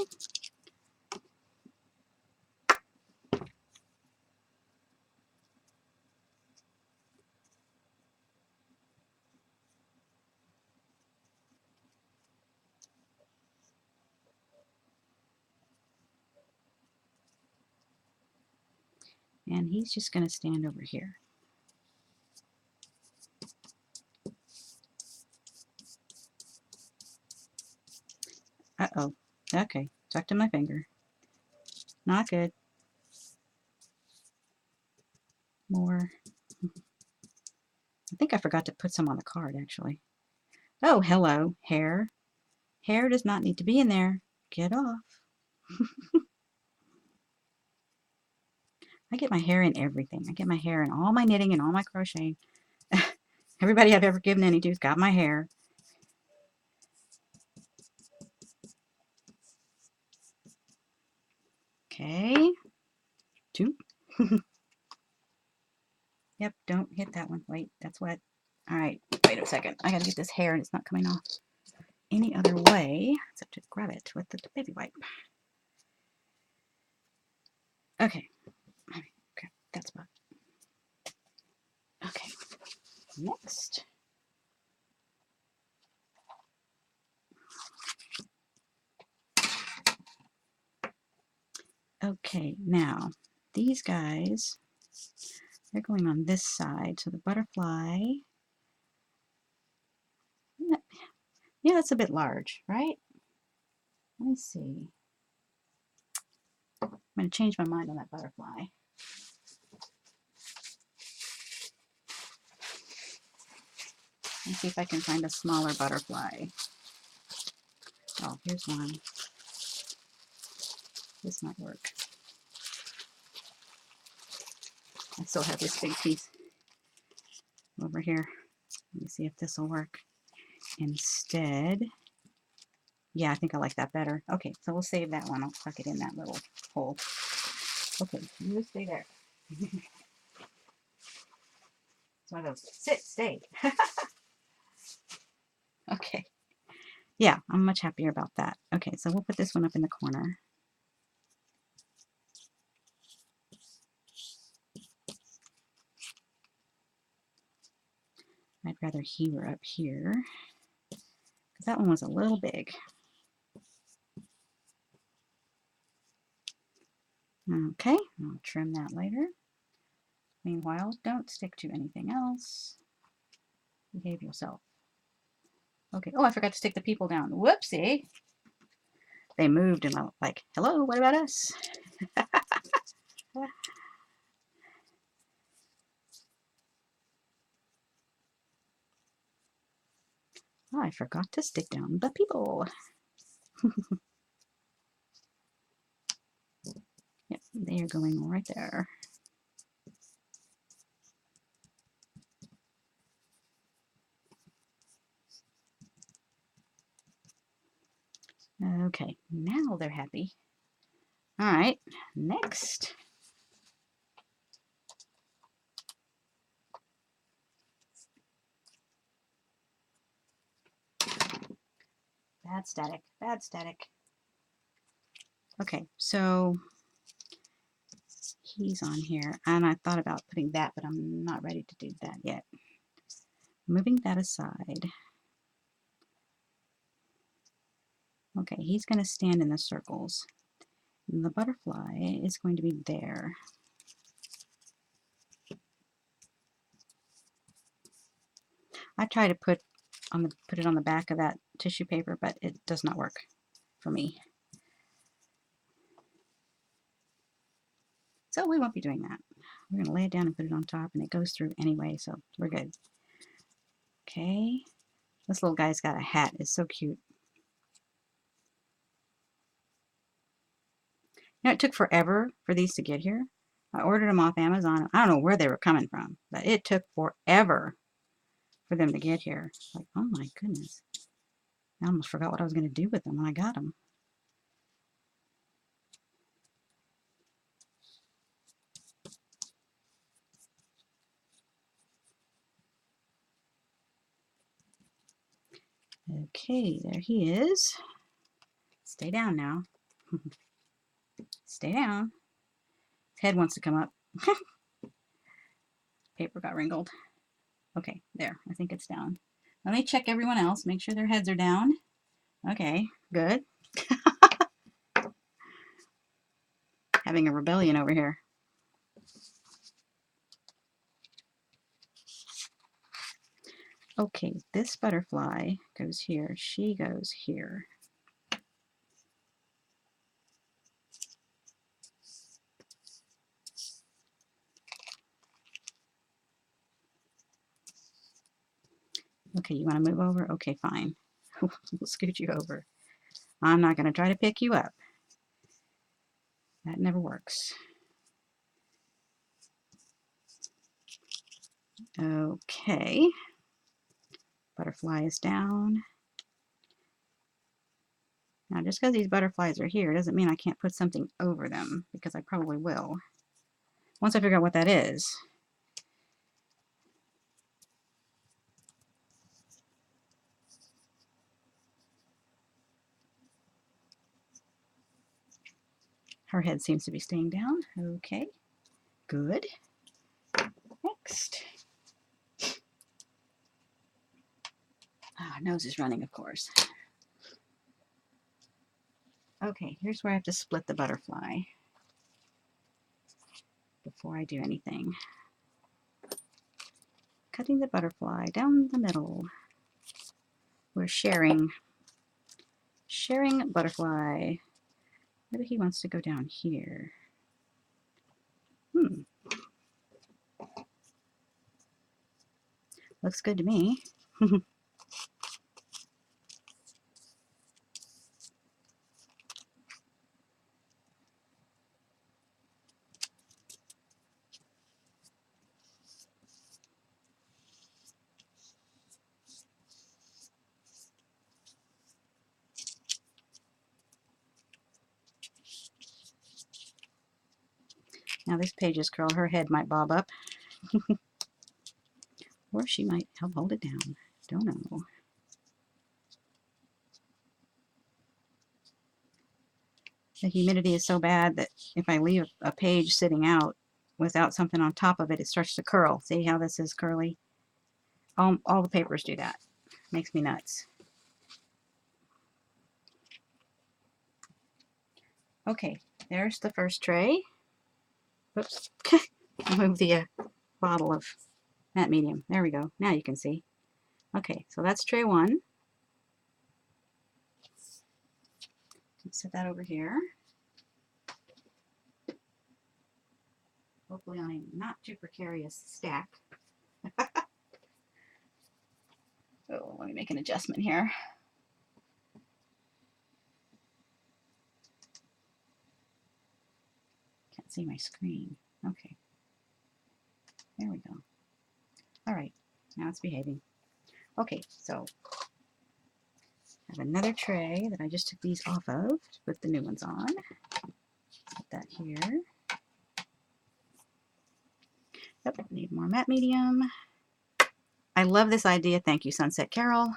And he's just going to stand over here. Uh-oh. Okay. Tucked in my finger. Not good. More. I think I forgot to put some on the card, actually. Oh, hello, hair. Hair does not need to be in there. Get off. I get my hair in everything. I get my hair in all my knitting and all my crocheting. Everybody I've ever given any to's got my hair. Okay. 2. Yep, don't hit that one. Wait, that's wet. All right, wait a second. I gotta get this hair and it's not coming off any other way except to grab it with the baby wipe. Okay. Okay, that's about. Okay. Next. Okay, now these guys, they're going on this side, so the butterfly, yeah, that's a bit large, right? Let me see. I'm going to change my mind on that butterfly. Let's see if I can find a smaller butterfly. Oh, here's one. This might work. I still have this big piece over here. Let me see if this will work. Instead, Yeah, I think I like that better. Okay, so we'll save that one. I'll tuck it in that little hole. Okay, you stay there. It's one of those, sit, stay. Okay. Yeah, I'm much happier about that. Okay, so we'll put this one up in the corner. I'd rather he were up here, because that one was a little big. Okay, I'll trim that later. Meanwhile, don't stick to anything else. Behave yourself. Okay, oh, I forgot to stick the people down. Whoopsie. They moved and I'm like, hello, what about us? Oh, I forgot to stick down the people. Yep, they are going right there. Okay, now they're happy. All right, next. Bad static, bad static. Okay, so he's on here, and I thought about putting that, but I'm not ready to do that yet. Moving that aside. Okay, he's going to stand in the circles. And the butterfly is going to be there. I try to put it on the back of that tissue paper, but it does not work for me. So we won't be doing that. We're going to lay it down and put it on top, and it goes through anyway, so we're good. Okay. This little guy's got a hat. It's so cute. You know, it took forever for these to get here. I ordered them off Amazon. I don't know where they were coming from, but it took forever for them to get here. Like, oh my goodness. I almost forgot what I was going to do with them when I got them. Okay, there he is. Stay down now. Stay down. His head wants to come up. Paper got wrinkled. Okay, there. I think it's down. Let me check everyone else. Make sure their heads are down. Okay, good. Having a rebellion over here. Okay, this butterfly goes here. She goes here. Okay, you want to move over? Okay, fine. We'll scoot you over. I'm not going to try to pick you up. That never works. Okay. Butterfly is down. Now, just because these butterflies are here doesn't mean I can't put something over them, because I probably will. Once I figure out what that is. Her head seems to be staying down. Okay, good. Next. Nose is running, of course. Okay, here's where I have to split the butterfly before I do anything. Cutting the butterfly down the middle. We're sharing butterfly. Maybe he wants to go down here. Looks good to me. Now this page is curled. Her head might bob up. Or she might help hold it down. Don't know. The humidity is so bad that if I leave a page sitting out without something on top of it, it starts to curl. See how this is curly? All the papers do that. Makes me nuts. Okay, there's the first tray. Oops. I'll move the bottle of matte medium. There we go. Now you can see. Okay, so that's tray one. Set that over here. Hopefully on a not too precarious stack. Oh, let me make an adjustment here. Can't see my screen. Okay. There we go. All right, now it's behaving. Okay, so I have another tray that I just took these off of to put the new ones on. Put that here. Yep, need more matte medium. I love this idea. Thank you, Sunset Carol.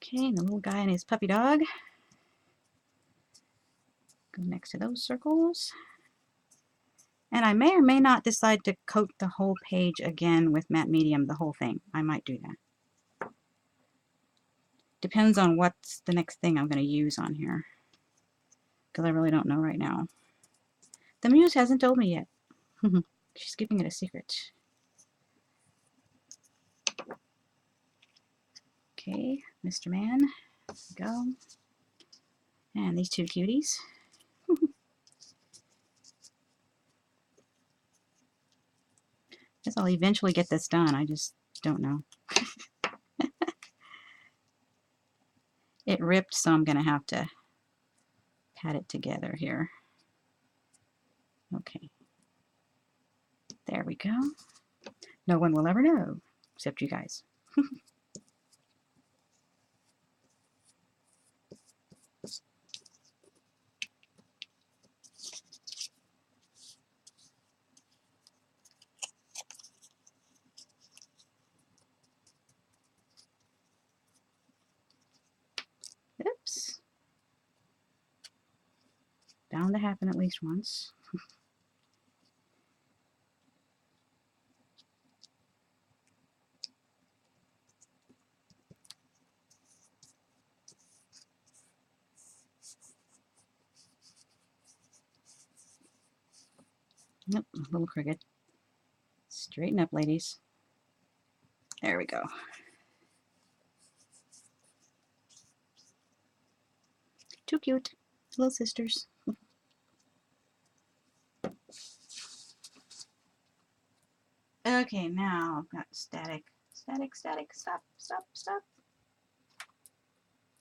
Okay, and the little guy and his puppy dog. Go next to those circles. And I may or may not decide to coat the whole page again with matte medium, the whole thing. I might do that. Depends on what's the next thing I'm going to use on here. Because I really don't know right now. The muse hasn't told me yet. She's keeping it a secret. Okay, Mr. Man. There we go. And these two cuties. Guess I'll eventually get this done. I just don't know. It ripped, so I'm going to have to pat it together here. Okay. There we go. No one will ever know, except you guys. Oops. Bound to happen at least once. Nope, a little crooked. Straighten up, ladies. There we go. Too cute. Little sisters. Okay, now I've got static. Static, static, stop, stop, stop.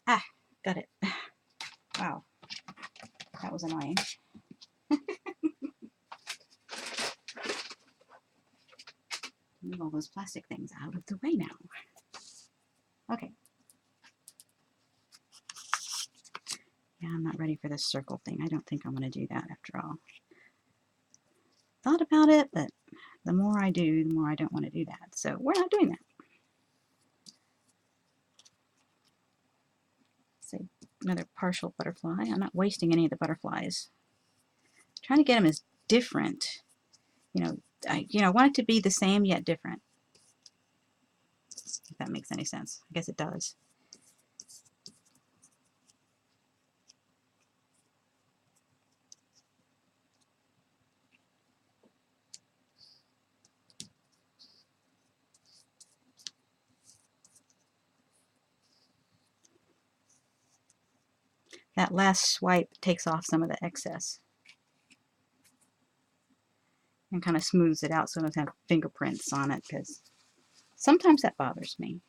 Ah, got it. Wow. That was annoying. Move all those plastic things out of the way now. Okay. Yeah, I'm not ready for this circle thing. I don't think I'm going to do that after all. Thought about it, but the more I do, the more I don't want to do that. So we're not doing that. Say another partial butterfly. I'm not wasting any of the butterflies. I'm trying to get them as different. I want it to be the same yet different. If that makes any sense. I guess it does. That last swipe takes off some of the excess and kind of smooths it out so it doesn't have fingerprints on it, because sometimes that bothers me.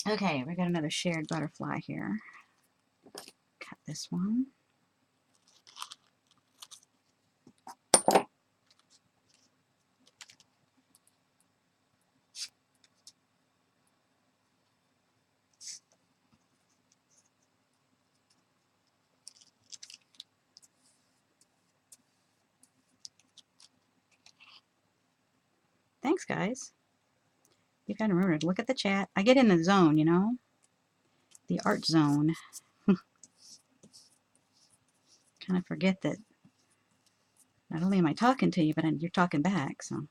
Okay, we got another shared butterfly here. Cut this one. Thanks, guys. You gotta remember to look at the chat. I get in the zone, you know? The art zone. Kind of forget that not only am I talking to you, but you're talking back, so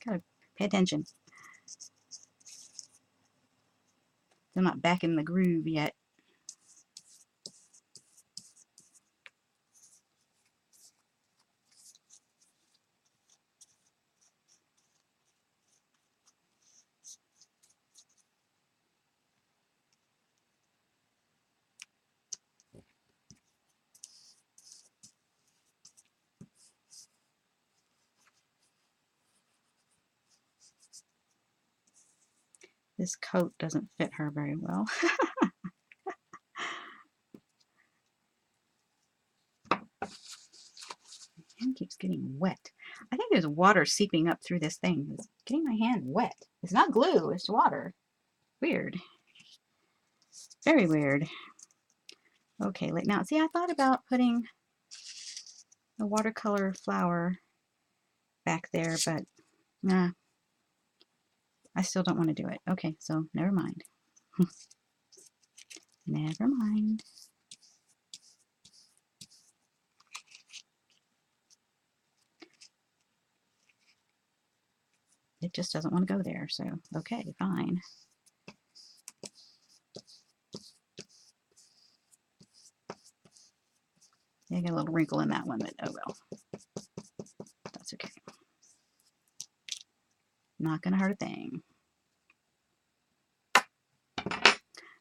gotta pay attention. I'm not back in the groove yet. This coat doesn't fit her very well. Hand keeps getting wet. I think there's water seeping up through this thing. It's getting my hand wet. It's not glue, it's water. Weird. Very weird. Okay, now see, I thought about putting a watercolor flower back there, but nah, I still don't want to do it. Okay, so never mind. Never mind. It just doesn't want to go there, so okay, fine. Yeah, I got a little wrinkle in that one, but oh well. That's okay. Not gonna hurt a thing.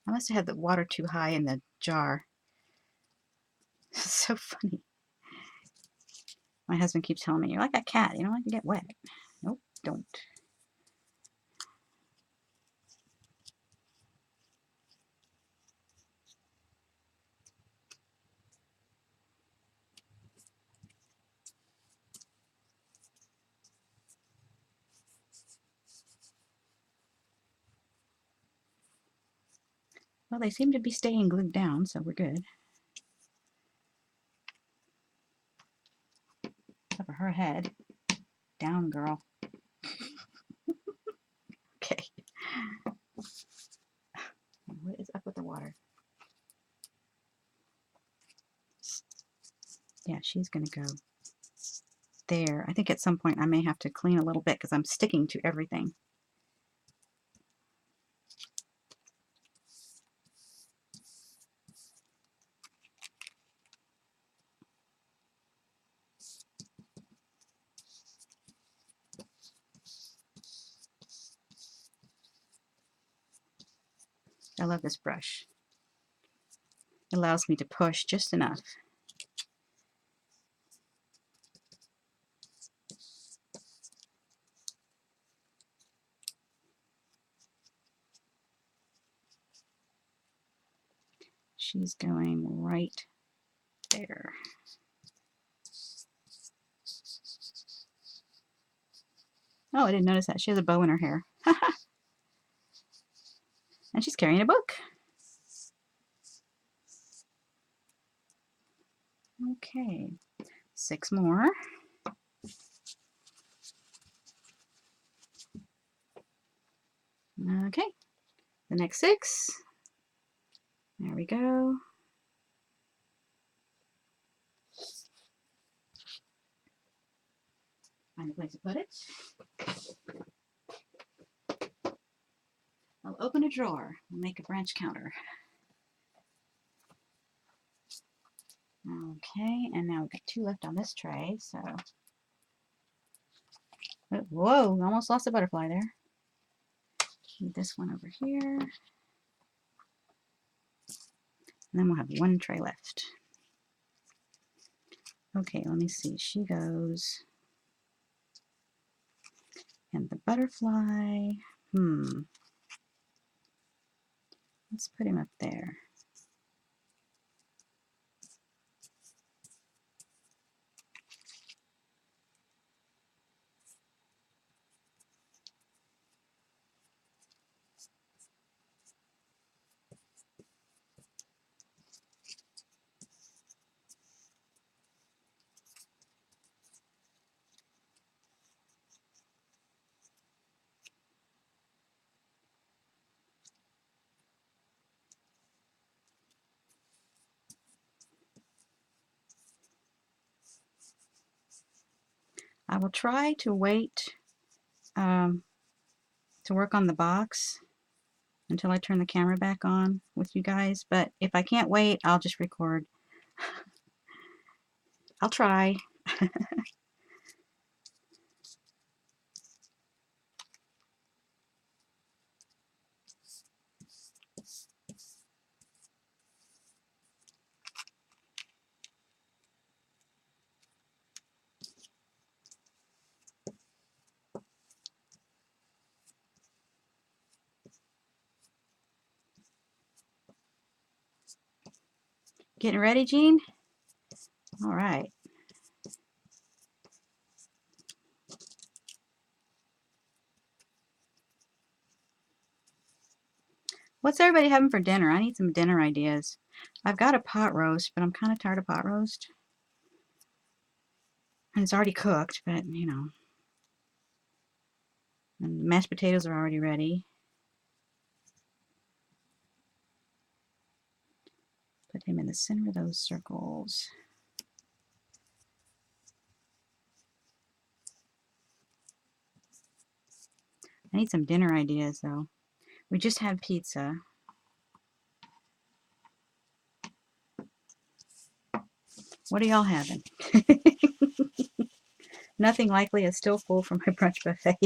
I must have had the water too high in the jar. It's so funny. My husband keeps telling me, you're like a cat, you don't like to get wet. Nope, don't. Well, they seem to be staying glued down, so we're good. Except for her head. Down, girl. Okay. What is up with the water? Yeah, she's going to go there. I think at some point I may have to clean a little bit because I'm sticking to everything. I love this brush. It allows me to push just enough. She's going right there. Oh, I didn't notice that. She has a bow in her hair. And she's carrying a book. Okay, 6 more. Okay, the next 6. There we go. Find a place to put it. I'll open a drawer. We'll make a branch counter. Okay, and now we've got 2 left on this tray, so... Whoa, almost lost a butterfly there. Move this one over here. And then we'll have 1 tray left. Okay, let me see. She goes... And the butterfly... Let's put him up there. I will try to wait to work on the box until I turn the camera back on with you guys, but if I can't wait, I'll just record. I'll try. Getting ready, Jean? All right. What's everybody having for dinner? I need some dinner ideas. I've got a pot roast, but I'm kind of tired of pot roast. And it's already cooked, but you know. And the mashed potatoes are already ready. Put him in the center of those circles. I need some dinner ideas though. We just had pizza. What are y'all having? Nothing likely is still full from my brunch buffet.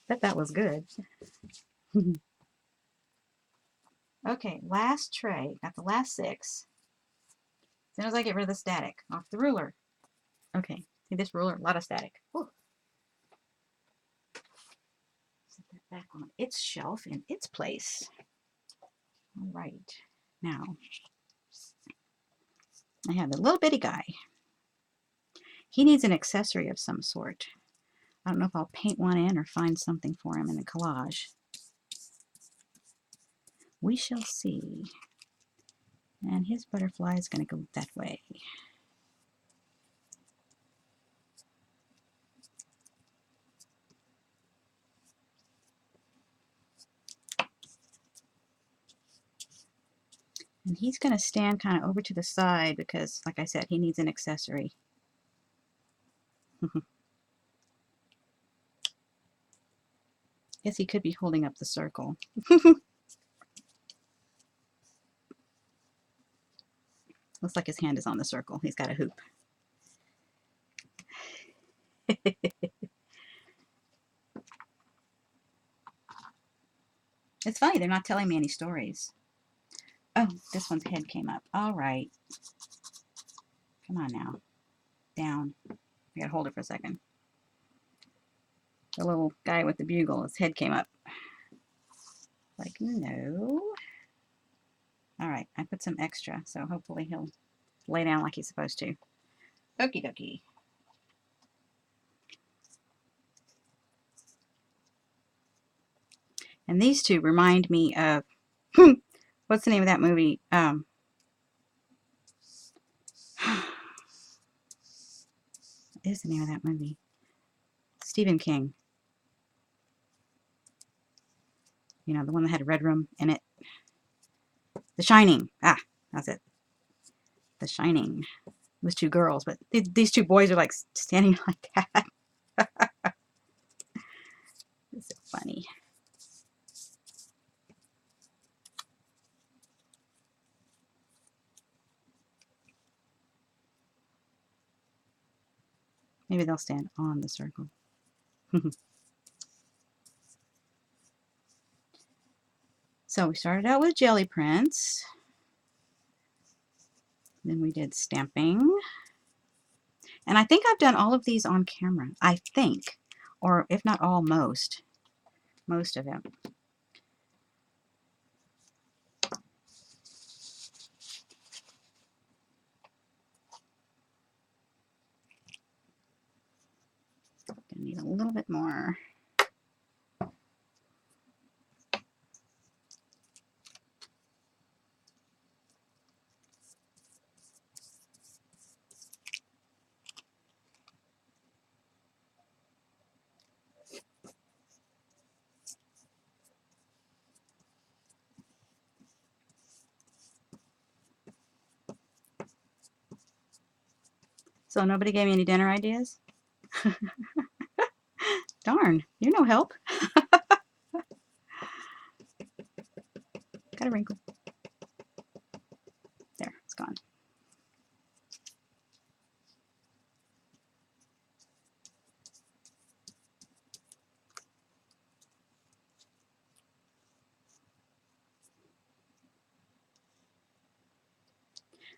Bet that was good. Okay, last tray. Got the last 6. As soon as I get rid of the static, off the ruler. Okay, see this ruler? A lot of static. Whew. Set that back on its shelf in its place. All right, now I have the little bitty guy. He needs an accessory of some sort. I don't know if I'll paint one in or find something for him in the collage. We shall see. And his butterfly is going to go that way. And he's going to stand kind of over to the side because, like I said, he needs an accessory. Guess he could be holding up the circle. Looks like his hand is on the circle. He's got a hoop. It's funny, they're not telling me any stories. Oh, this one's head came up. All right. Come on now. Down. I gotta hold it for a second. The little guy with the bugle, his head came up. Like, no. All right, I put some extra, so hopefully he'll lay down like he's supposed to. Okie dokie. And these two remind me of, what's the name of that movie? What is the name of that movie? Stephen King. You know, the one that had a red room in it. The Shining. Ah, that's it. The Shining. It was 2 girls, but these 2 boys are like standing like that. It's so funny. Maybe they'll stand on the circle. So we started out with jelly prints. Then we did stamping. And I think I've done all of these on camera. I think. Or if not all, most of them. I need a little bit more. So nobody gave me any dinner ideas? Darn, you're no help. Got a wrinkle. There, it's gone.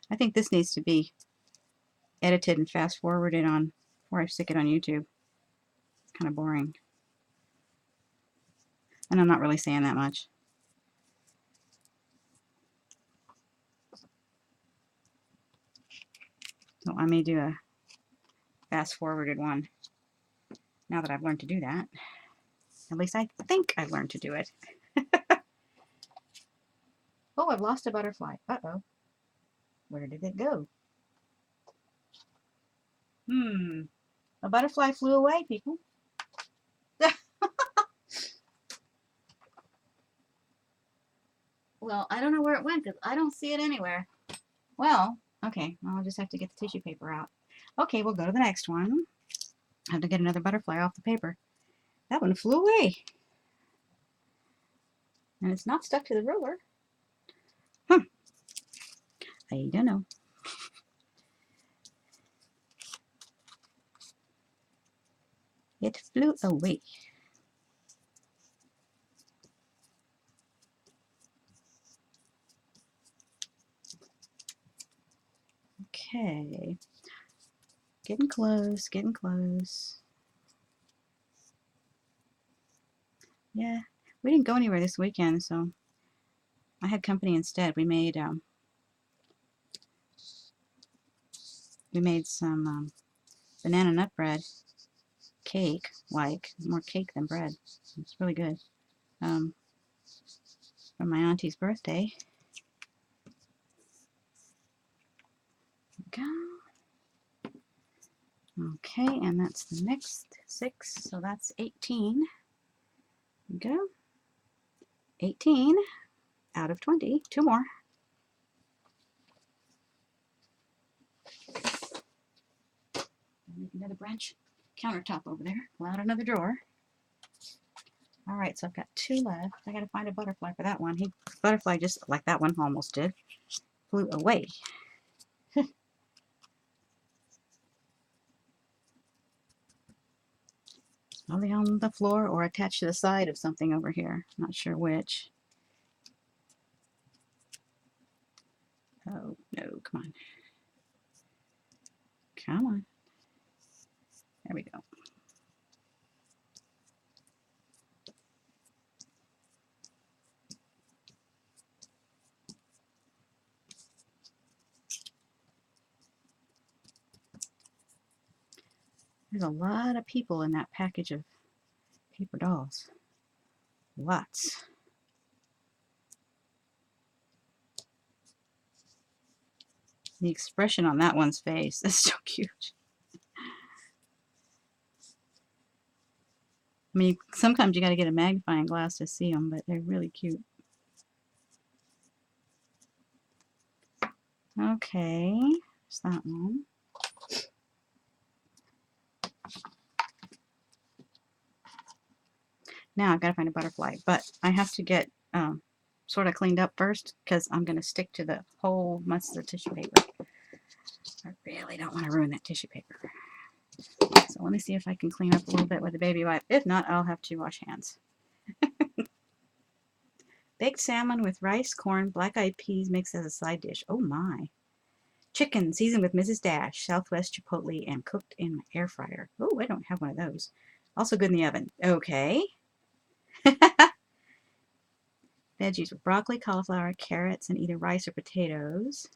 I think this needs to be edited and fast forwarded on before I stick it on YouTube. It's kind of boring. And I'm not really saying that much. So I may do a fast forwarded one now that I've learned to do that. At least I think I've learned to do it. Oh, I've lost a butterfly. Uh-oh. Where did it go? A butterfly flew away, people. Well, I don't know where it went because I don't see it anywhere. Well, okay. Well, I'll just have to get the tissue paper out. Okay, we'll go to the next one. I have to get another butterfly off the paper. That one flew away. And it's not stuck to the ruler. I don't know. It flew away. Okay. Getting close, getting close. Yeah, we didn't go anywhere this weekend, so I had company instead. We made some banana nut bread cake, like more cake than bread. It's really good. From my auntie's birthday. Go. Okay, and that's the next 6, so that's 18. Go. 18 out of 20. 2 more. Make another branch countertop over there. Pull out another drawer. All right, so I've got 2 left. I got to find a butterfly for that one. Butterfly, just like that one almost did, flew away. Probably on the floor or attached to the side of something over here. Not sure which. Oh, no, come on. Come on. There we go. There's a lot of people in that package of paper dolls. Lots. The expression on that one's face is so cute. I mean, sometimes you got to get a magnifying glass to see them, but they're really cute. Okay, there's that one. Now I've got to find a butterfly, but I have to get sort of cleaned up first because I'm going to stick to the whole mess of tissue paper. I really don't want to ruin that tissue paper. So let me see if I can clean up a little bit with the baby wipe. If not, I'll have to wash hands. Baked salmon with rice, corn, black-eyed peas mixed as a side dish. Oh my. Chicken seasoned with Mrs. Dash, Southwest Chipotle, and cooked in my air fryer. Oh, I don't have one of those. Also good in the oven. Okay. Veggies with broccoli, cauliflower, carrots, and either rice or potatoes.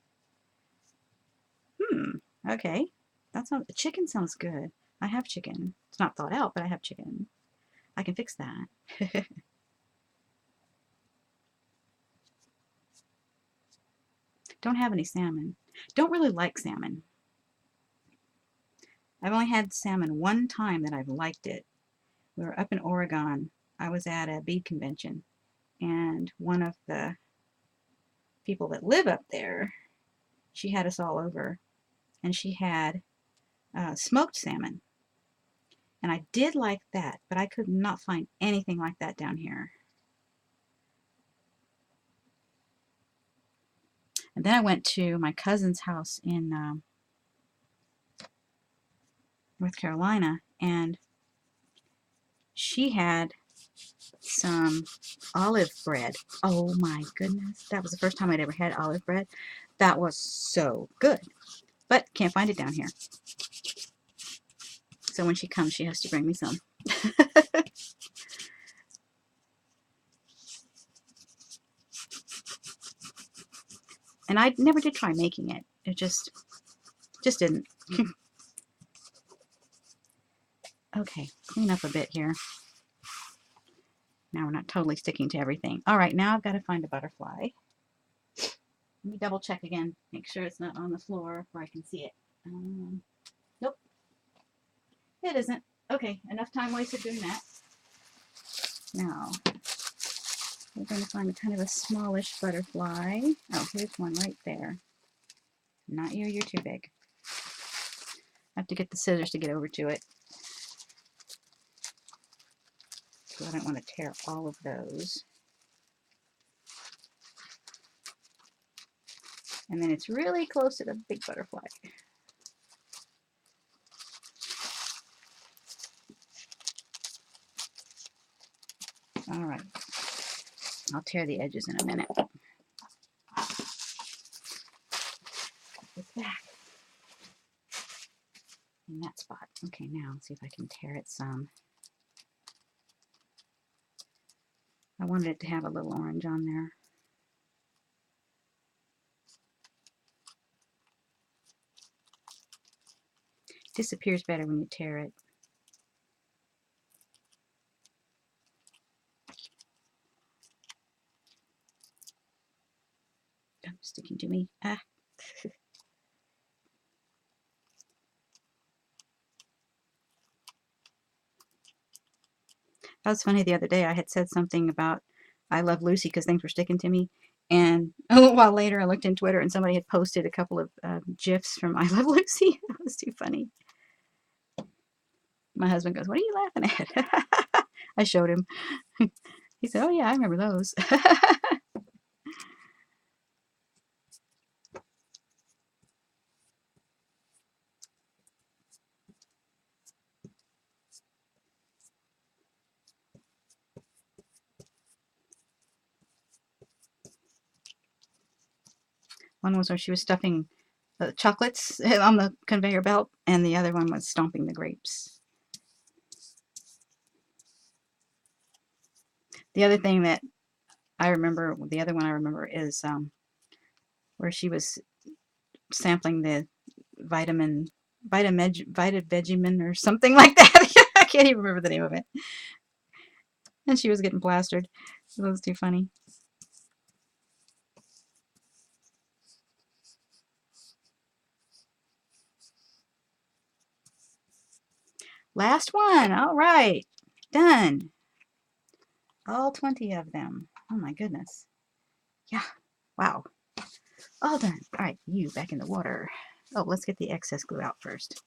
Okay. That sounds, chicken sounds good. I have chicken, It's not thawed out, but I have chicken. I can fix that. Don't have any salmon. Don't really like salmon. I've only had salmon one time that I've liked it. We were up in Oregon. I was at a bead convention, and one of the people that live up there, she had us all over, and she had smoked salmon. And I did like that, but I could not find anything like that down here. And then I went to my cousin's house in North Carolina, and she had some olive bread. Oh my goodness. That was the first time I'd ever had olive bread. That was so good. But can't find it down here. So when she comes, she has to bring me some. And I never did try making it. It just didn't. Okay, clean up a bit here. Now we're not totally sticking to everything. All right, now I've got to find a butterfly. Let me double check again. Make sure it's not on the floor where I can see it. Nope. It isn't. Okay, enough time wasted doing that. Now, we're going to find kind of a smallish butterfly. Oh, here's one right there. Not you, you're too big. I have to get the scissors to get over to it. So I don't want to tear all of those. And then it's really close to the big butterfly. All right. I'll tear the edges in a minute. It's back in that spot. Okay, now let's see if I can tear it some. I wanted it to have a little orange on there. It disappears better when you tear it. Oh, sticking to me. Ah. That was funny the other day. I had said something about I love Lucy because things were sticking to me. And a little while later, I looked in Twitter and somebody had posted a couple of GIFs from I Love Lucy. That was too funny. My husband goes, "What are you laughing at?" I showed him. He said, "Oh, yeah, I remember those." One was where she was stuffing the chocolates on the conveyor belt, and the other one was stomping the grapes. The other thing that I remember, the other one I remember is where she was sampling the Vitavegemin or something like that. I can't even remember the name of it. And she was getting plastered. It was too funny. Last one. All right. Done. All 20 of them. Oh my goodness. Yeah. Wow. All done. All right. You back in the water. Oh, let's get the excess glue out first.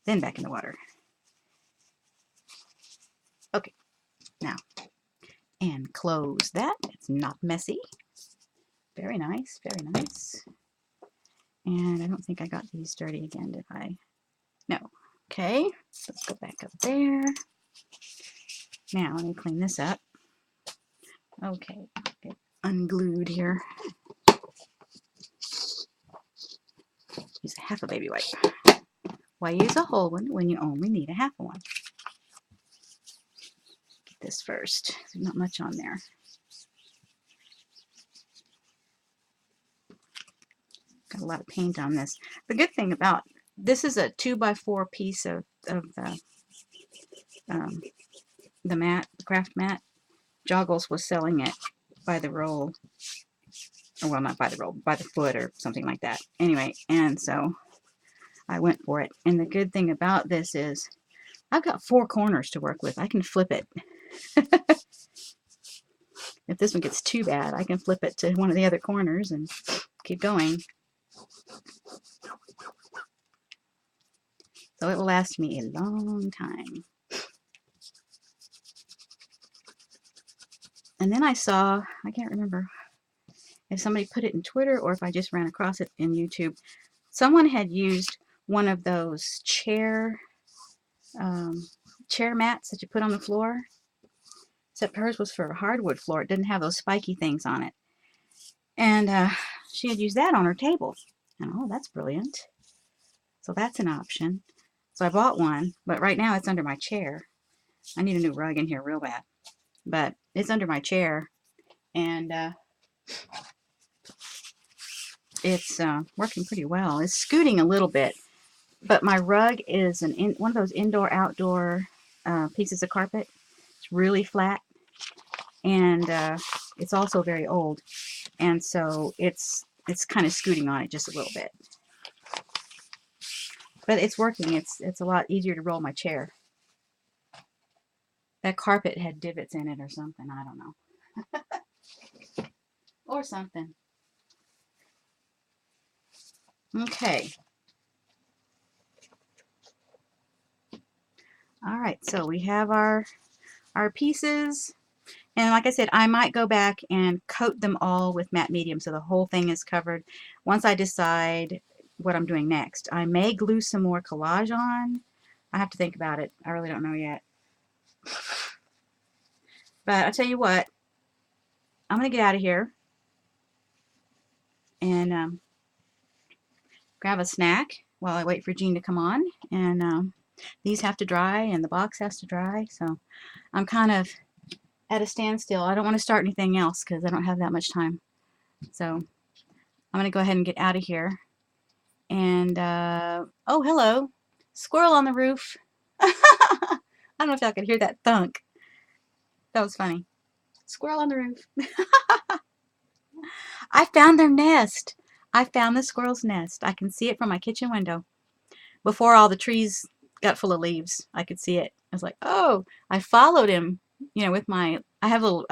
Then back in the water. Okay. Now. And close that. It's not messy. Very nice. Very nice. And I don't think I got these dirty again, did I? No. Okay. Let's go back up there. Now, let me clean this up. Okay. Get unglued here. Use a half a baby wipe. Why use a whole one when you only need a half a one? Get this first. There's not much on there. Got a lot of paint on this. The good thing about this is a 2x4 piece of the mat, the craft mat. Joggles was selling it by the roll, or well, not by the roll, by the foot or something like that. Anyway, and so I went for it. And the good thing about this is I've got 4 corners to work with. I can flip it. If this one gets too bad, I can flip it to one of the other corners and keep going. So it will last me a long time. And then I saw, I can't remember if somebody put it in Twitter or if I just ran across it in YouTube. Someone had used one of those chair mats that you put on the floor. Except hers was for a hardwood floor. It didn't have those spiky things on it. And she had used that on her table. And oh, that's brilliant. So that's an option. So I bought one, but right now it's under my chair. I need a new rug in here real bad. But it's under my chair. And it's working pretty well. It's scooting a little bit. But my rug is one of those indoor-outdoor pieces of carpet. It's really flat. And it's also very old. And so it's kind of scooting on it just a little bit. But it's working. It's a lot easier to roll my chair. That carpet had divots in it or something. I don't know. Or something. Okay. All right, so we have our pieces. And like I said, I might go back and coat them all with matte medium so the whole thing is covered once I decide what I'm doing next. I may glue some more collage on. I have to think about it. I really don't know yet. But I'll tell you what, I'm going to get out of here and grab a snack while I wait for Jean to come on. And these have to dry and the box has to dry. So I'm kind of at a standstill. I don't want to start anything else because I don't have that much time. So I'm going to go ahead and get out of here. And, oh, hello. Squirrel on the roof. I don't know if y'all could hear that thunk. That was funny. Squirrel on the roof. I found their nest. I found the squirrel's nest. I can see it from my kitchen window. Before all the trees got full of leaves, I could see it. I was like, oh, I followed him, you know, with my, I have little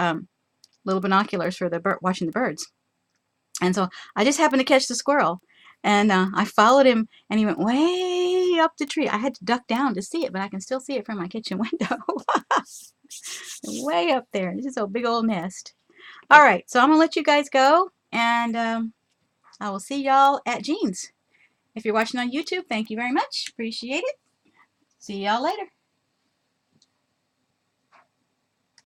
binoculars for the watching the birds. And so I just happened to catch the squirrel. And I followed him, and he went way up the tree. I had to duck down to see it, but I can still see it from my kitchen window. Way up there. This is a big old nest. All right, so I'm going to let you guys go, and I will see y'all at Jean's. If you're watching on YouTube, thank you very much. Appreciate it. See y'all later.